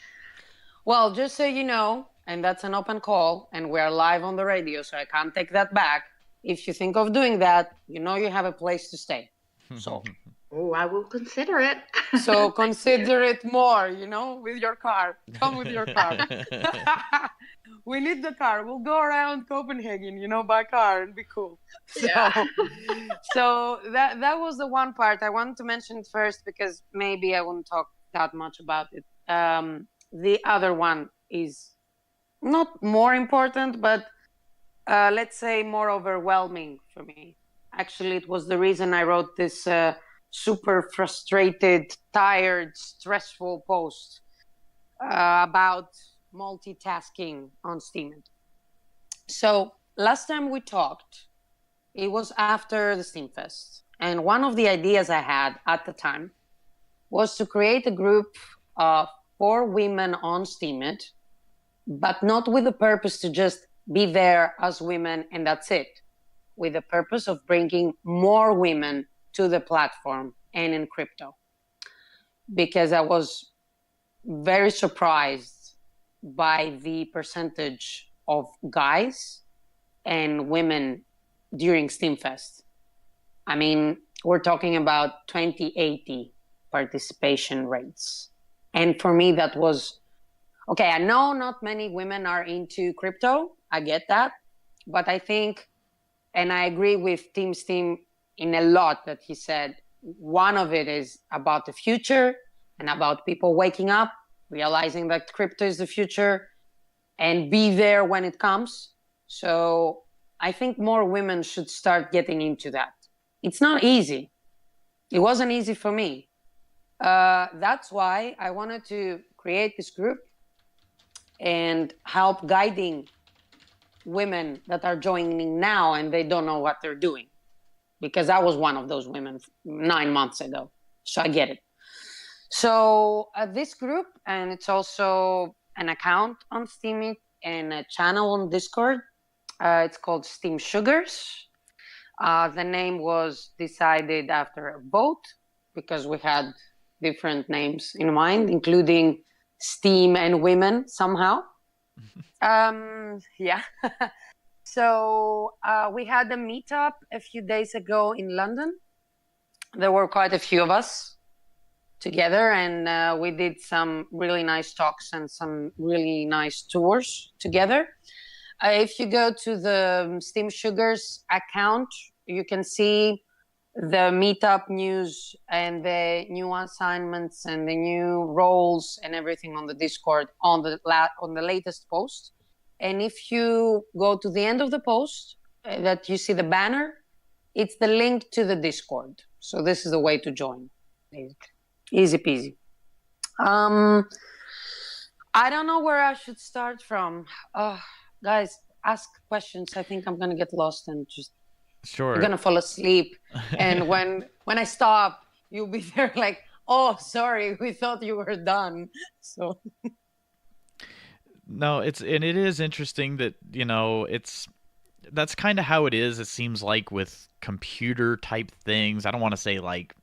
Well, just so you know, and that's an open call, and we're live on the radio, so I can't take that back. If you think of doing that, you have a place to stay. So. Oh, I will consider it. So consider it more, with your car. Come with your car. We need the car. We'll go around Copenhagen, by car, and be cool. Yeah. So that was the one part I wanted to mention it first, because maybe I wouldn't talk that much about it. The other one is not more important, but let's say more overwhelming for me. Actually, it was the reason I wrote this super frustrated, tired, stressful post about multitasking on Steemit. So last time we talked, it was after the Steem Fest. And one of the ideas I had at the time was to create a group for women on Steemit, but not with the purpose to just be there as women and that's it, with the purpose of bringing more women to the platform and in crypto. Because I was very surprised by the percentage of guys and women during Steemfest. I mean, we're talking about 20-80 participation rates. And for me, that was, okay, I know not many women are into crypto. I get that. But I think, and I agree with Team Steem in a lot that he said, one of it is about the future and about people waking up, realizing that crypto is the future and be there when it comes. So I think more women should start getting into that. It's not easy. It wasn't easy for me. That's why I wanted to create this group and help guiding women that are joining now and they don't know what they're doing. because I was one of those women 9 months ago. So I get it. So this group, and it's also an account on Steemit and a channel on Discord. It's called Steem Sugars. The name was decided after a vote because we had different names in mind, including Steam and women somehow. Yeah. So we had a meetup a few days ago in London. There were quite a few of us together, and we did some really nice talks and some really nice tours together. If you go to the Steem Sugars account, you can see the meetup news and the new assignments and the new roles and everything on the Discord on the latest post. And if you go to the end of the post, that you see the banner, it's the link to the Discord. So this is the way to join. Easy peasy. I don't know where I should start from. Guys, ask questions. I think I'm gonna get lost and just Sure. I'm gonna fall asleep. And when I stop, you'll be there like, oh, sorry, we thought you were done. So No, it is interesting that, you know, that's kind of how it is. It seems like with computer type things. I don't want to say like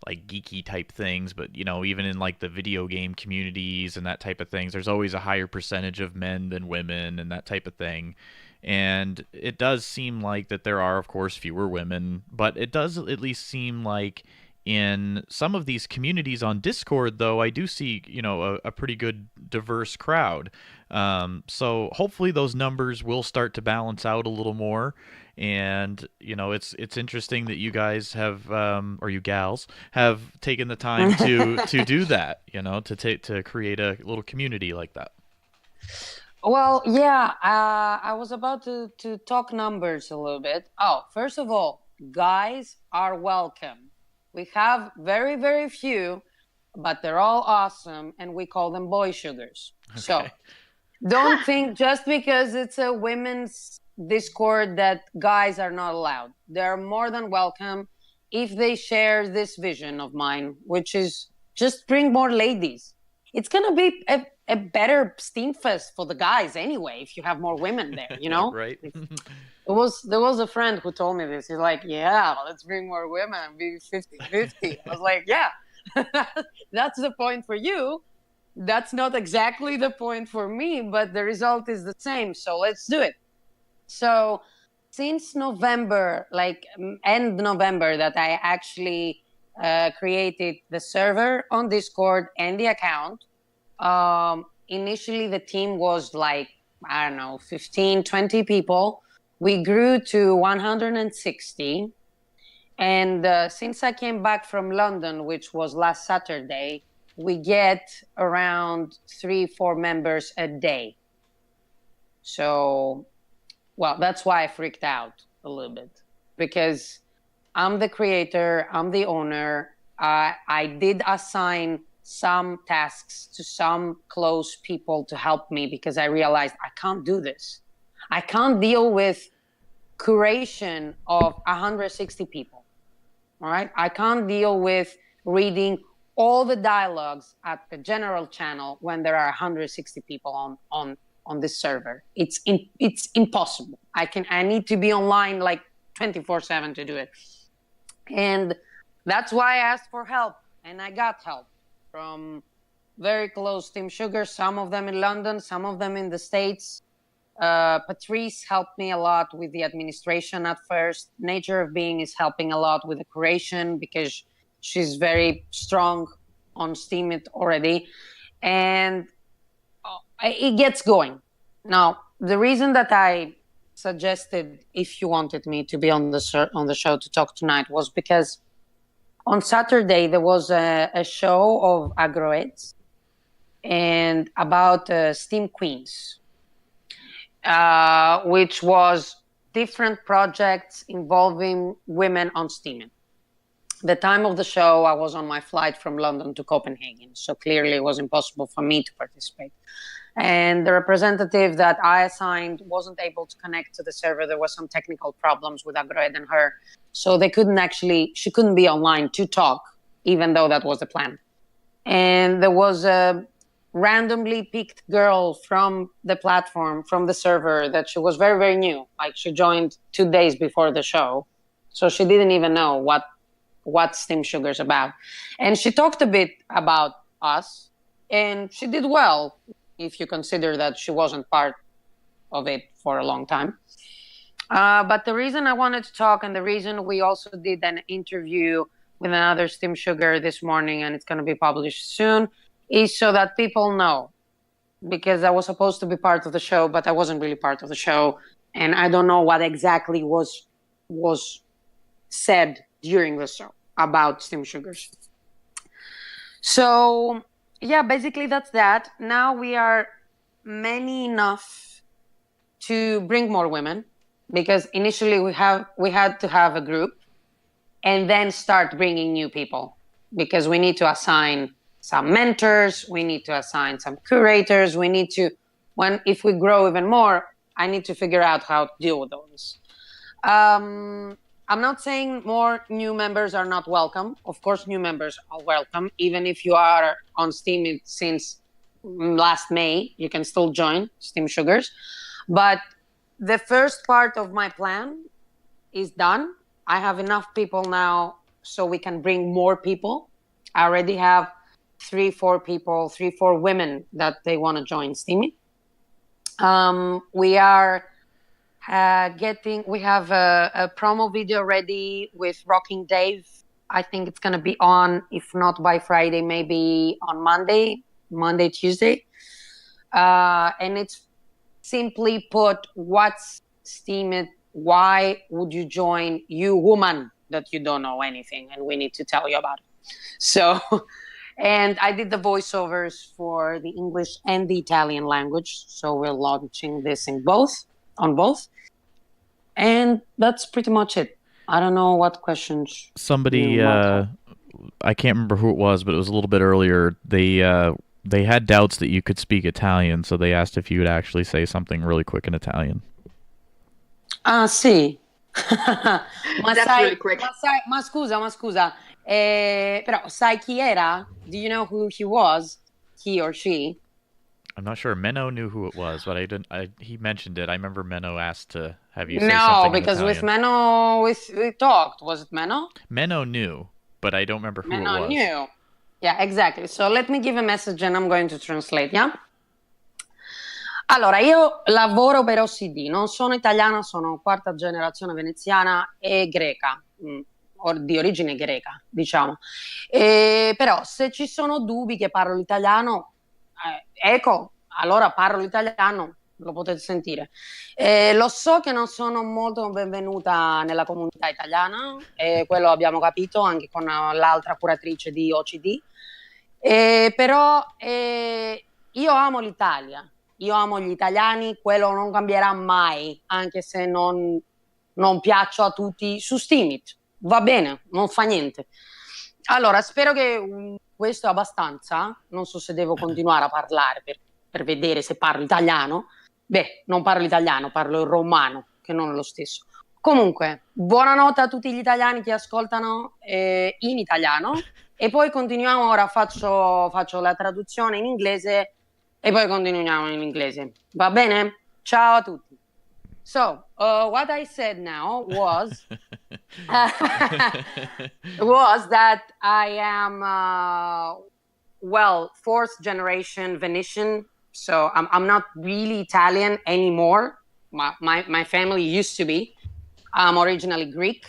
geeky type things, but, you know, even in like the video game communities and that type of things, there's always a higher percentage of men than women and that type of thing. And it does seem like that there are, of course, fewer women, but it does at least seem like in some of these communities on Discord, though, I do see, you know, a pretty good diverse crowd. So hopefully those numbers will start to balance out a little more. And, you know, it's interesting that you guys have, or you gals, have taken the time to do that, you know, to create a little community like that. Well, yeah, I was about to talk numbers a little bit. Oh, first of all, guys are welcome. We have very, very few, but they're all awesome, and we call them boy sugars. Okay. So don't think just because it's a women's Discord that guys are not allowed. They're more than welcome if they share this vision of mine, which is just bring more ladies. It's going to be a better Steam Fest for the guys anyway, if you have more women there, you know? Right. There was a friend who told me this. He's like, yeah, let's bring more women, be 50-50. I was like, yeah, that's the point for you. That's not exactly the point for me, but the result is the same. So let's do it. So since November, like end November, that I actually created the server on Discord and the account. Initially, the team was like, I don't know, 15, 20 people. We grew to 160. And since I came back from London, which was last Saturday, we get around 3-4 members a day. So, well, that's why I freaked out a little bit, because I'm the creator, I'm the owner. I did assign some tasks to some close people to help me because I realized I can't do this. I can't deal with curation of 160 people. All right. I can't deal with reading all the dialogues at the general channel when there are 160 people on this server. It's impossible. I need to be online like 24/7 to do it. And that's why I asked for help, and I got help from very close Team Sugar, some of them in London, some of them in the States. Patrice helped me a lot with the administration at first. Nature of Being is helping a lot with the curation because she's very strong on Steemit already. And it gets going. Now, the reason that I suggested if you wanted me to be on the show to talk tonight was because on Saturday there was a show of agroeds and about Steam Queens, which was different projects involving women on Steemit. The time of the show, I was on my flight from London to Copenhagen, so clearly it was impossible for me to participate. And the representative that I assigned wasn't able to connect to the server. There was some technical problems with Agroed and her. So she couldn't be online to talk, even though that was the plan. And there was a randomly picked girl from the platform, from the server, that she was very, very new. Like, she joined 2 days before the show. So she didn't even know what Steem Sugar's about. And she talked a bit about us, and she did well, if you consider that she wasn't part of it for a long time. But the reason I wanted to talk, and the reason we also did an interview with another Steem Sugar this morning, and it's going to be published soon, is so that people know. Because I was supposed to be part of the show, but I wasn't really part of the show, and I don't know what exactly was said during the show about Steem Sugars. So yeah, basically that's that. Now we are many enough to bring more women, because initially we had to have a group and then start bringing new people, because we need to assign some mentors, we need to assign some curators, we need to, if we grow even more, I need to figure out how to deal with those. I'm not saying more new members are not welcome. Of course, new members are welcome. Even if you are on Steemit since last May, you can still join Steem Sugars. But the first part of my plan is done. I have enough people now so we can bring more people. I already have 3-4 women that they want to join Steemit. We are we have a promo video ready with Rocking Dave. I think it's going to be on, if not by Friday, maybe on Monday, Tuesday. And it's simply put, what's Steemit? Why would you join, you woman that you don't know anything, and we need to tell you about it. So, and I did the voiceovers for the English and the Italian language. So we're launching this on both. And that's pretty much it. I don't know what questions. Somebody, I can't remember who it was, but it was a little bit earlier. They had doubts that you could speak Italian, so they asked if you would actually say something really quick in Italian. Sì. That's really quick. Ma scusa. Però sai chi era? Do you know who he was? He or she? I'm not sure. Menno knew who it was, but he mentioned it. I remember Menno asked to have you say something in Italian. No, because with Menno we talked. Was it Menno? Menno knew, but I don't remember who it was. Menno knew. Yeah, exactly. So let me give a message and I'm going to translate, yeah? Allora, io lavoro per OCD, non sono italiana, sono quarta generazione veneziana e greca, di origine greca, diciamo. Però se ci sono dubbi che parlo l'italiano, ecco, allora parlo l'italiano, lo potete sentire. Lo so che non sono molto benvenuta nella comunità italiana, quello abbiamo capito anche con l'altra curatrice di OCD, però io amo l'Italia. Io amo gli italiani, quello non cambierà mai, anche se non piaccio a tutti su Steemit. Va bene, non fa niente. Allora, spero che questo è abbastanza. Non so se devo continuare a parlare per vedere se parlo italiano. Beh, non parlo italiano, parlo il romano, che non è lo stesso. Comunque, buonanotte a tutti gli italiani che ascoltano in italiano. E poi continuiamo, ora faccio la traduzione in inglese e poi continuiamo in inglese. Va bene? Ciao a tutti. So, what I said now was was that I am, fourth generation Venetian. So I'm not really Italian anymore. My family used to be. I'm originally Greek,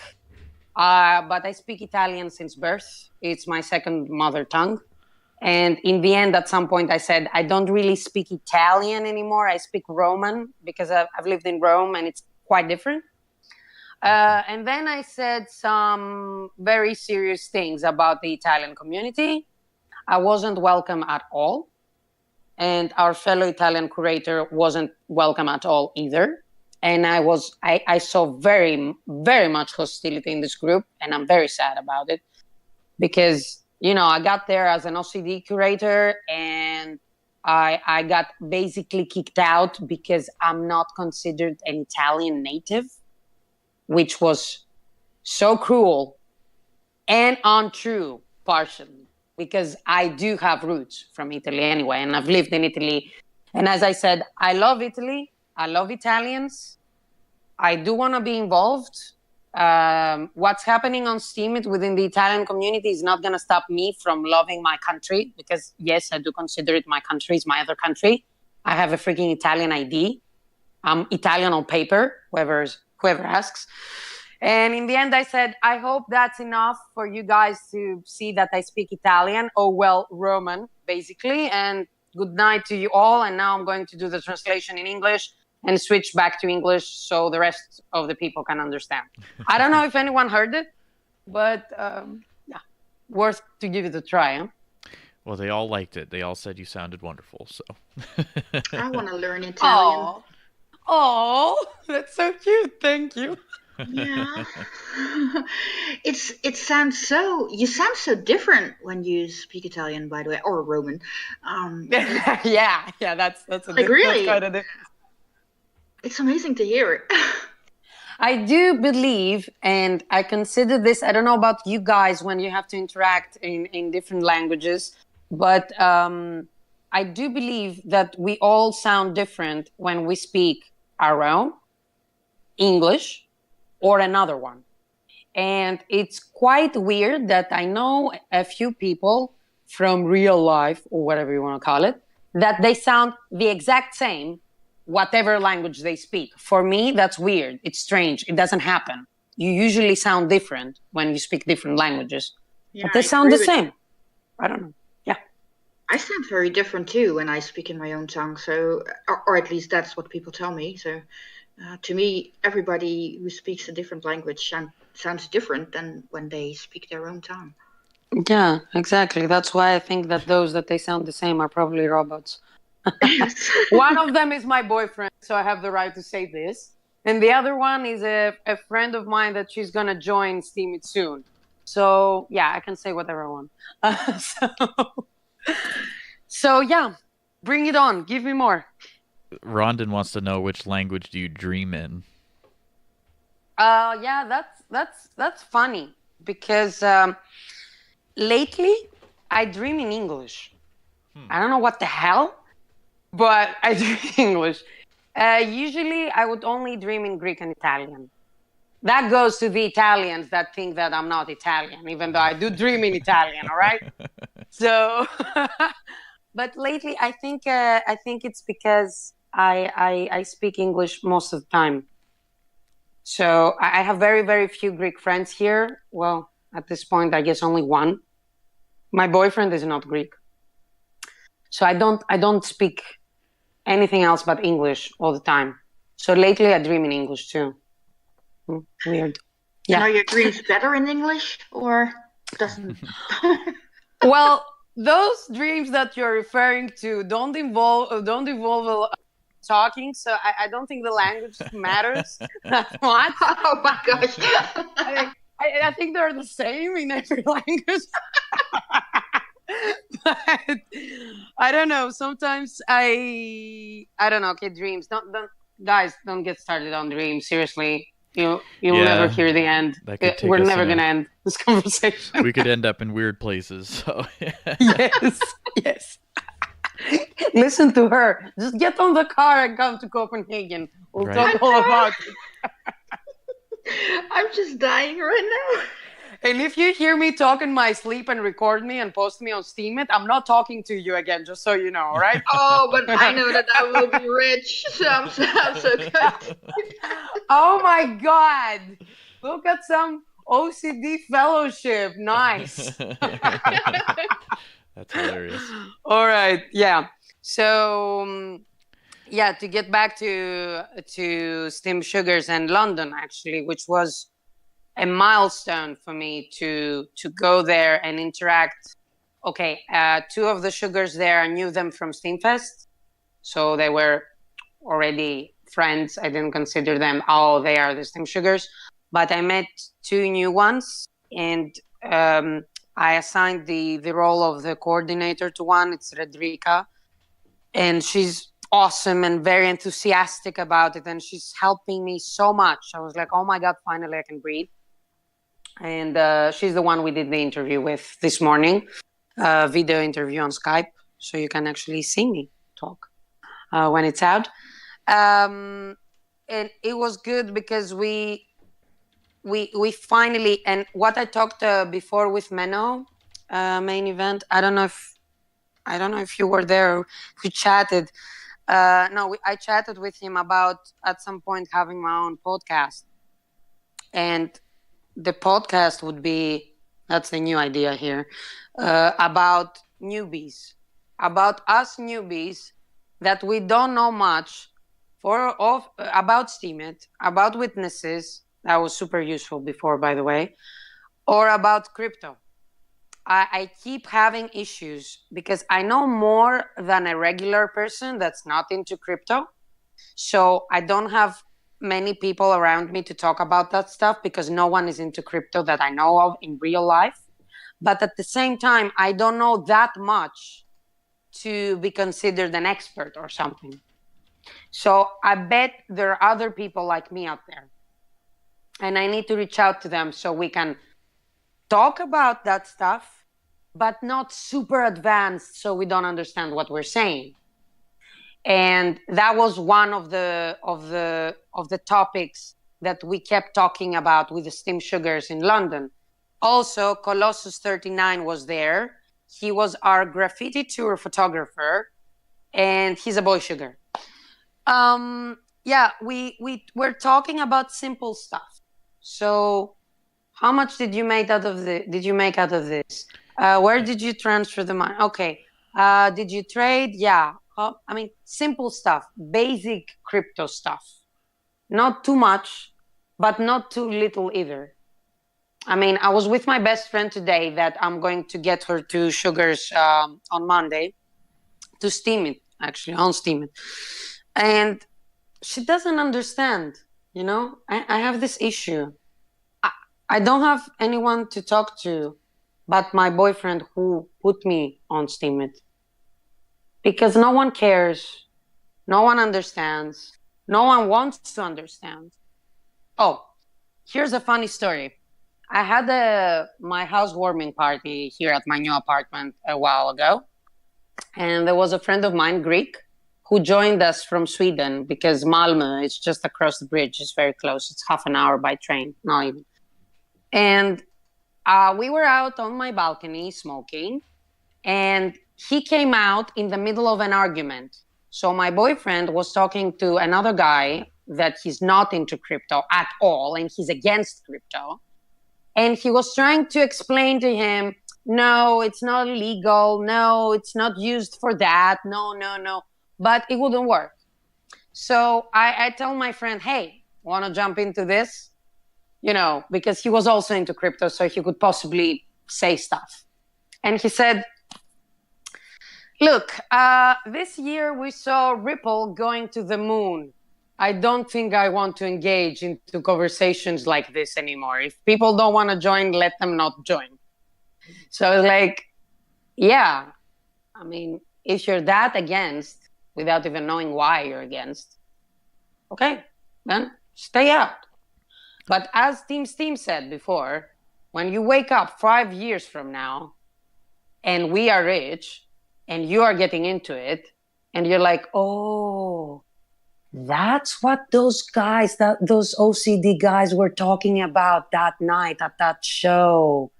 but I speak Italian since birth. It's my second mother tongue. And in the end, at some point, I said, I don't really speak Italian anymore. I speak Roman because I've lived in Rome and it's quite different. And then I said some very serious things about the Italian community. I wasn't welcome at all. And our fellow Italian curator wasn't welcome at all either. And I saw very, very much hostility in this group. And I'm very sad about it because, you know, I got there as an OCD curator and I got basically kicked out because I'm not considered an Italian native, which was so cruel and untrue, partially, because I do have roots from Italy anyway, and I've lived in Italy. And as I said, I love Italy. I love Italians. I do want to be involved. What's happening on Steemit within the Italian community is not going to stop me from loving my country, because yes, I do consider it my country, it's my other country. I have a freaking Italian ID. I'm Italian on paper, whoever asks. And in the end, I said, I hope that's enough for you guys to see that I speak Italian. Oh, well, Roman, basically. And good night to you all. And now I'm going to do the translation in English and switch back to English so the rest of the people can understand. I don't know if anyone heard it, but yeah, worth to give it a try. Huh? Well, they all liked it. They all said you sounded wonderful. So I want to learn Italian. Oh, that's so cute. Thank you. Yeah. You sound so different when you speak Italian, by the way, or Roman. yeah, that's like really. That's quite a difference. It's amazing to hear. I do believe, and I consider this, I don't know about you guys when you have to interact in different languages, but I do believe that we all sound different when we speak our own English or another one. And it's quite weird that I know a few people from real life, or whatever you want to call it, that they sound the exact same whatever language they speak. For me, that's weird. It's strange. It doesn't happen. You usually sound different when you speak different languages. Yeah, but they sound the same. I don't know. Yeah. I sound very different too when I speak in my own tongue. So, or at least that's what people tell me. So to me, everybody who speaks a different language sounds different than when they speak their own tongue. Yeah, exactly. That's why I think that those that they sound the same are probably robots. One of them is my boyfriend, so I have the right to say this. And the other one is a friend of mine that she's going to join Steemit soon. So, yeah, I can say whatever I want. So, yeah, bring it on. Give me more. Rondon wants to know, which language do you dream in? Yeah, that's funny. Because lately, I dream in English. I don't know what the hell. But I dream English. Usually, I would only dream in Greek and Italian. That goes to the Italians that think that I'm not Italian, even though I do dream in Italian, all right? So, but lately, I think it's because I speak English most of the time. So I have very, very few Greek friends here. Well, at this point, I guess only one. My boyfriend is not Greek. So I don't speak anything else but English all the time. So lately I dream in English too. Weird. Yeah. Are your dreams better in English or doesn't? Well, those dreams that you're referring to don't involve talking. So I don't think the language matters that much. Oh my gosh. I think they're the same in every language. But I don't know. Sometimes I don't know. Okay, dreams. Don't guys, don't get started on dreams. Seriously, you'll never hear the end. We're never gonna end this conversation. We could end up in weird places. So yes. Listen to her. Just get on the car and come to Copenhagen. We'll talk all about it. I'm just dying right now. And if you hear me talk in my sleep and record me and post me on Steemit, I'm not talking to you again, just so you know, all right? Oh, but I know that I will be rich, so I'm so good. Oh my God. Look at some OCD fellowship. Nice. That's hilarious. All right. Yeah. So, yeah, to get back to Steem Sugars and London, actually, which was a milestone for me to go there and interact. Okay, two of the sugars there, I knew them from Steamfest. So they were already friends. I didn't consider them, they are the Steem Sugars. But I met two new ones, and I assigned the role of the coordinator to one. It's Redrika. and she's awesome and very enthusiastic about it, and she's helping me so much. I was like, oh my God, finally I can breathe. And she's the one we did the interview with this morning, video interview on Skype, so you can actually see me talk when it's out. And it was good because we finally, and what I talked before with Menno, main event, I don't know if you were there, if we chatted. I chatted with him about at some point having my own podcast, and the podcast would be, that's the new idea here, about newbies, about us newbies that we don't know much about Steemit, about witnesses. That was super useful before, by the way, or about crypto. I keep having issues because I know more than a regular person that's not into crypto. So I don't have many people around me to talk about that stuff because no one is into crypto that I know of in real life. But at the same time, I don't know that much to be considered an expert or something. So I bet there are other people like me out there. And I need to reach out to them so we can talk about that stuff, but not super advanced so we don't understand what we're saying. And that was one of the topics that we kept talking about with the Steam Sugars in London. Also, Colossus 39 was there. He was our graffiti tour photographer, and he's a boy sugar. We're talking about simple stuff. So, how much did you make out of this? Where did you transfer the money? Okay. Did you trade? Yeah. Simple stuff, basic crypto stuff. Not too much, but not too little either. I was with my best friend today that I'm going to get her to Sugars on Monday to Steemit, actually, on Steemit. And she doesn't understand, I have this issue. I don't have anyone to talk to but my boyfriend who put me on Steemit. Because no one cares, no one understands, no one wants to understand. Oh, here's a funny story. I had my housewarming party here at my new apartment a while ago. And there was a friend of mine, Greek, who joined us from Sweden because Ma1ne is just across the bridge. It's very close. It's half an hour by train, not even. And we were out on my balcony smoking, and he came out in the middle of an argument. So my boyfriend was talking to another guy that he's not into crypto at all, and he's against crypto. And he was trying to explain to him, no, it's not illegal. No, it's not used for that. No. But it wouldn't work. So I tell my friend, hey, want to jump into this? Because he was also into crypto, so he could possibly say stuff. And he said, look, this year we saw Ripple going to the moon. I don't think I want to engage into conversations like this anymore. If people don't want to join, let them not join. So I was like, yeah, if you're that against, without even knowing why you're against, okay, then stay out. But as Team Steem said before, when you wake up 5 years from now and we are rich and you are getting into it and you're like, oh, that's what those OCD guys were talking about that night at that show.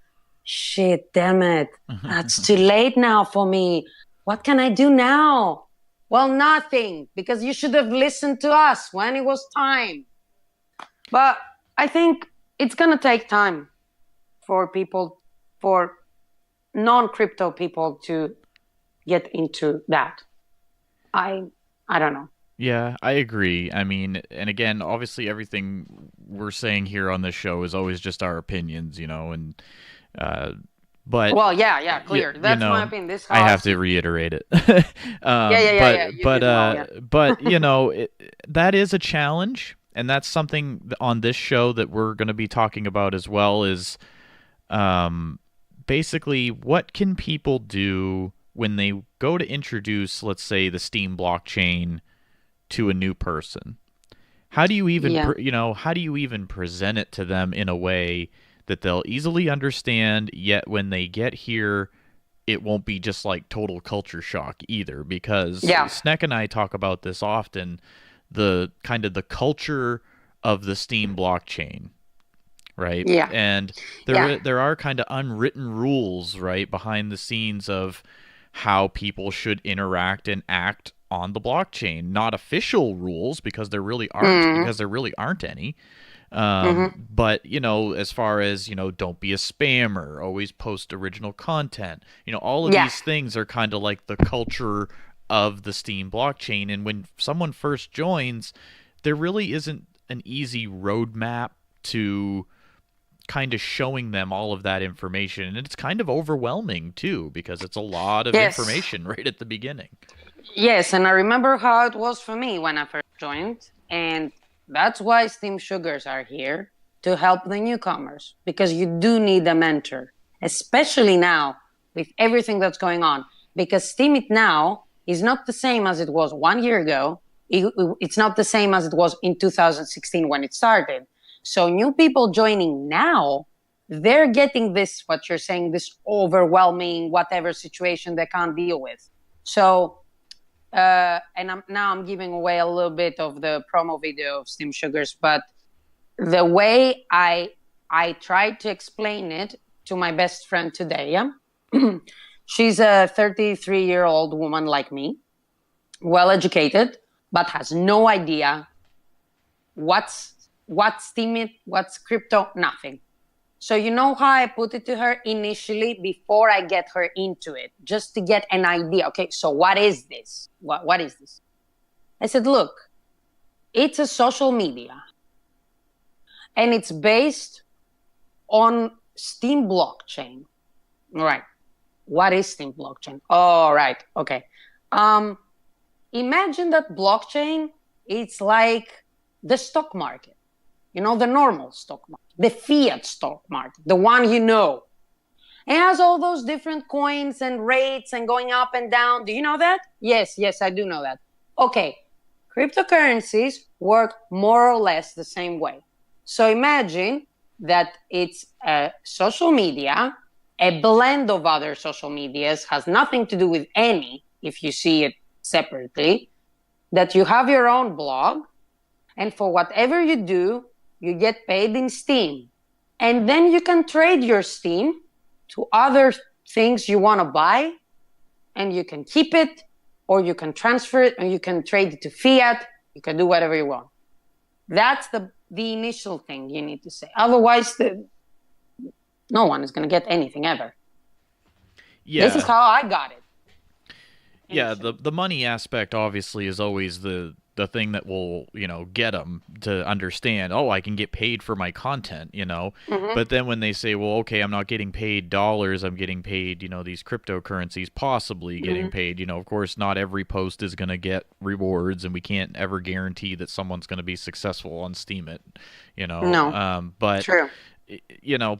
Shit, damn it. That's too late now for me. What can I do now? Well, nothing, because you should have listened to us when it was time. But I think it's going to take time for non-crypto people to get into that. I don't know. Yeah, I agree. And again, obviously everything we're saying here on this show is always just our opinions, but well, yeah, clear. That's my opinion. This house, I have to reiterate it. Yeah. But that is a challenge. And that's something on this show that we're going to be talking about as well is basically what can people do when they go to introduce, let's say, the Steem blockchain to a new person, how do you even, how do you even present it to them in a way that they'll easily understand, yet when they get here, it won't be just like total culture shock either? Because Snek and I talk about this often, the kind of the culture of the Steem blockchain, right? Yeah. And there are kind of unwritten rules, right, behind the scenes of how people should interact and act on the blockchain. Not official rules, because there really aren't any. But, as far as, don't be a spammer, always post original content, all of these things are kind of like the culture of the Steem blockchain. And when someone first joins, there really isn't an easy roadmap to kind of showing them all of that information. And it's kind of overwhelming too, because it's a lot of information right at the beginning. Yes, and I remember how it was for me when I first joined, and that's why Steem Sugars are here, to help the newcomers, because you do need a mentor, especially now with everything that's going on, because Steemit now is not the same as it was 1 year ago. It's not the same as it was in 2016 when it started. So new people joining now, they're getting this, what you're saying, this overwhelming whatever situation they can't deal with. So, and I'm giving away a little bit of the promo video of Steem Sugars, but the way I tried to explain it to my best friend today, she's a 33-year-old woman like me, well-educated, but has no idea what's Steemit, what's crypto, nothing. So you know how I put it to her initially before I get her into it, just to get an idea. Okay, so what is this? What is this? I said, look, it's a social media, and it's based on Steem blockchain. Right. What is Steem blockchain? Oh, right. Okay. Imagine that blockchain, it's like the stock market. The normal stock market, the fiat stock market, the one It has all those different coins and rates and going up and down. Do you know that? Yes, I do know that. Okay, cryptocurrencies work more or less the same way. So imagine that it's a social media, a blend of other social medias, has nothing to do with any, if you see it separately, that you have your own blog, and for whatever you do, you get paid in Steem. And then you can trade your Steem to other things you want to buy, and you can keep it, or you can transfer it, or you can trade it to fiat. You can do whatever you want. That's the initial thing you need to say. Otherwise, no one is going to get anything ever. Yeah. This is how I got it. Yeah, the money aspect obviously is always the thing that will, get them to understand, I can get paid for my content, But then when they say, well, okay, I'm not getting paid dollars, I'm getting paid, these cryptocurrencies, possibly getting paid, of course, not every post is going to get rewards, and we can't ever guarantee that someone's going to be successful on Steemit, No, but, true.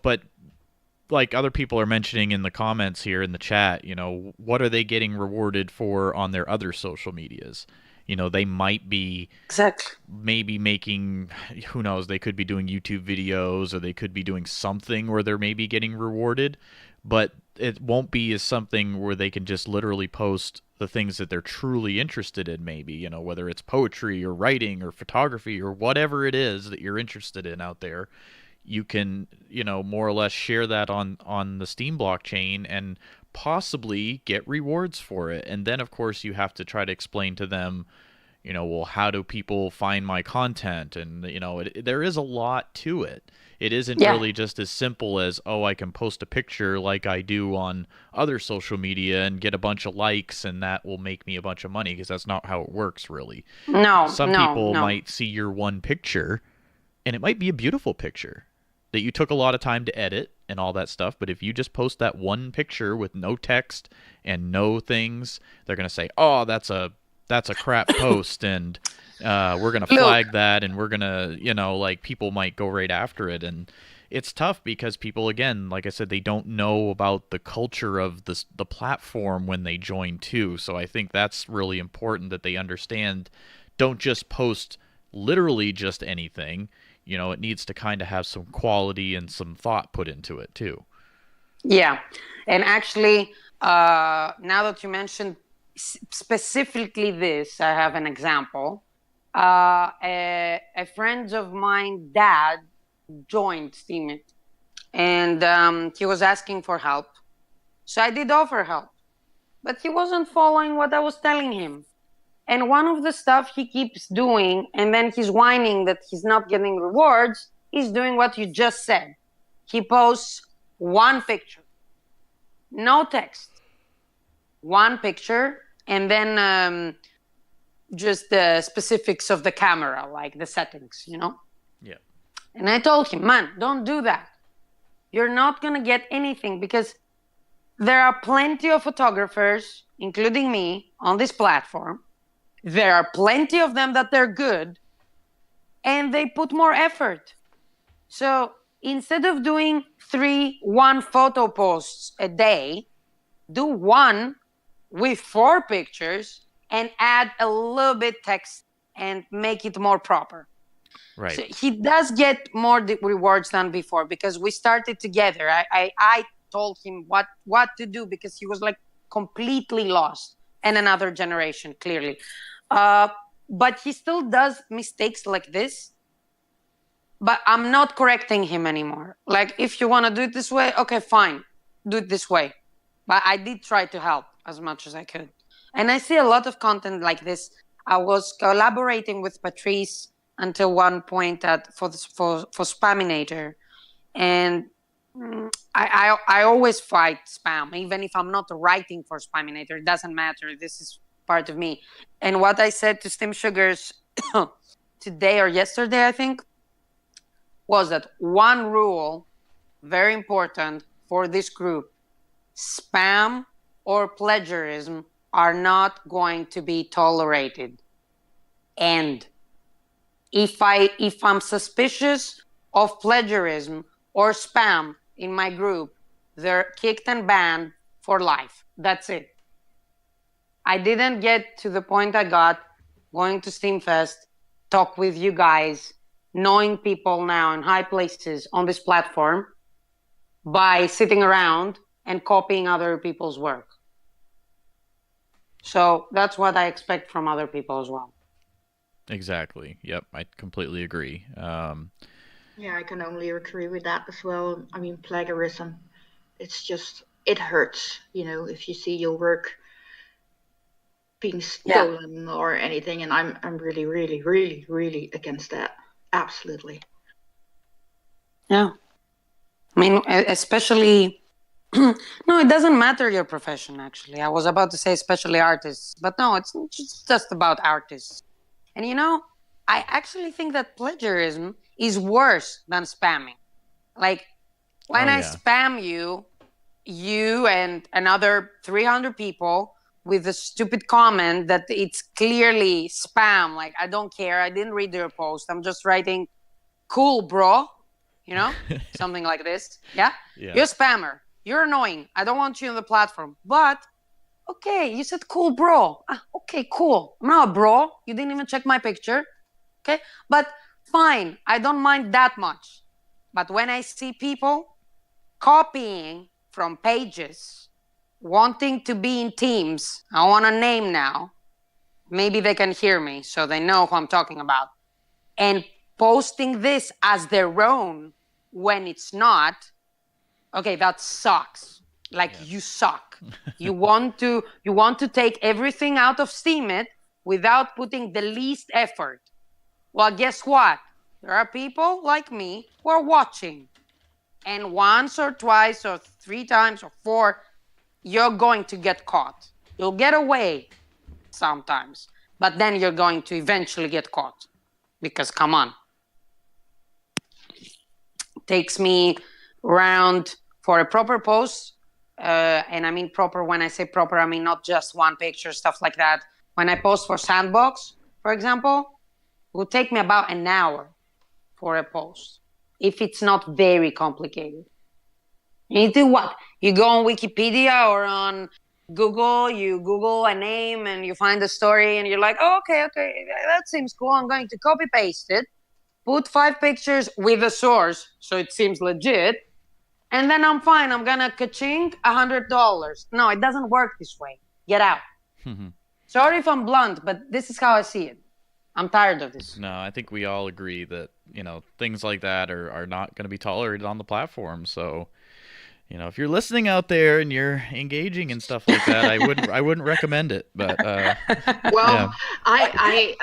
But like other people are mentioning in the comments here in the chat, what are they getting rewarded for on their other social medias? They might be maybe making, who knows, they could be doing YouTube videos, or they could be doing something where they're maybe getting rewarded, but it won't be as something where they can just literally post the things that they're truly interested in, maybe, whether it's poetry or writing or photography or whatever it is that you're interested in out there. You can, more or less share that on the Steem blockchain and possibly get rewards for it. And then, of course, you have to try to explain to them, well, how do people find my content? And, there is a lot to it. It isn't really just as simple as, I can post a picture like I do on other social media and get a bunch of likes, and that will make me a bunch of money, because that's not how it works, really. Some people might see your one picture, and it might be a beautiful picture that you took a lot of time to edit and all that stuff, but if you just post that one picture with no text and no things, they're going to say, that's a crap post, and we're going to flag that, and we're going to, people might go right after it. And it's tough because people, again, like I said, they don't know about the culture of the platform when they join too. So I think that's really important that they understand. Don't just post literally just anything. It needs to kind of have some quality and some thought put into it too. Yeah, and actually, now that you mentioned specifically this, I have an example. A friend of mine, dad, joined Steemit, and he was asking for help. So I did offer help, but he wasn't following what I was telling him. And one of the stuff he keeps doing, and then he's whining that he's not getting rewards, he's doing what you just said. He posts one picture, no text, one picture, and then just the specifics of the camera, like the settings, Yeah. And I told him, man, don't do that. You're not going to get anything, because there are plenty of photographers, including me, on this platform. There are plenty of them that they're good, and they put more effort. So instead of doing 3 one-photo posts a day, do one with 4 pictures and add a little bit text and make it more proper. Right. So he does get more rewards than before, because we started together. I told him what to do, because he was like completely lost, and another generation, clearly. But he still does mistakes like this, but I'm not correcting him anymore. Like, if you want to do it this way, okay, fine, do it this way. But I did try to help as much as I could. And I see a lot of content like this. I was collaborating with Patrice until one point for Spaminator. And I always fight spam, even if I'm not writing for Spaminator. It doesn't matter. This is part of me. And what I said to Steam Sugars today or yesterday, I think, was that one rule, very important for this group: spam or plagiarism are not going to be tolerated. And if I'm suspicious of plagiarism or spam in my group, they're kicked and banned for life. That's it. I didn't get to the point I got going to Steamfest, talk with you guys, knowing people now in high places on this platform, by sitting around and copying other people's work. So that's what I expect from other people as well. Exactly. Yep, I completely agree. Yeah, I can only agree with that as well. I mean, plagiarism, it hurts, if you see your work being stolen or anything, and I'm really, really, really, really against that. Absolutely. Yeah. I mean, especially, no, it doesn't matter your profession, actually. I was about to say especially artists, but no, it's just about artists. And I actually think that plagiarism is worse than spamming. Like, when I spam you and another 300 people with a stupid comment that it's clearly spam, like, I don't care, I didn't read your post, I'm just writing, cool, bro, something like this. Yeah? You're a spammer. You're annoying. I don't want you on the platform. But, okay, you said cool, bro. Okay, cool. I'm not a bro. You didn't even check my picture. Okay? But fine, I don't mind that much. But when I see people copying from pages, wanting to be in teams, I want a name now. Maybe they can hear me so they know who I'm talking about. And posting this as their own when it's not, okay, that sucks. Like, you suck. You want to take everything out of Steemit without putting the least effort. Well, guess what? There are people like me who are watching. And once or twice or 3 times or 4, you're going to get caught. You'll get away sometimes, but then you're going to eventually get caught. Because, come on. It takes me around, for a proper post, and I mean proper, when I say proper, I mean not just one picture, stuff like that. When I post for Sandbox, for example, it will take me about an hour for a post. if it's not very complicated. You do what? You go on Wikipedia or on Google, you Google a name and you find a story and you're like, oh, okay, that seems cool. I'm going to copy paste it, put 5 pictures with a source so it seems legit, and then I'm fine. I'm going to ka-ching $100. No, it doesn't work this way. Get out. Sorry if I'm blunt, but this is how I see it. I'm tired of this. No, I think we all agree that, things like that are not going to be tolerated on the platform. So, if you're listening out there and you're engaging and stuff like that, I wouldn't recommend it. But well, I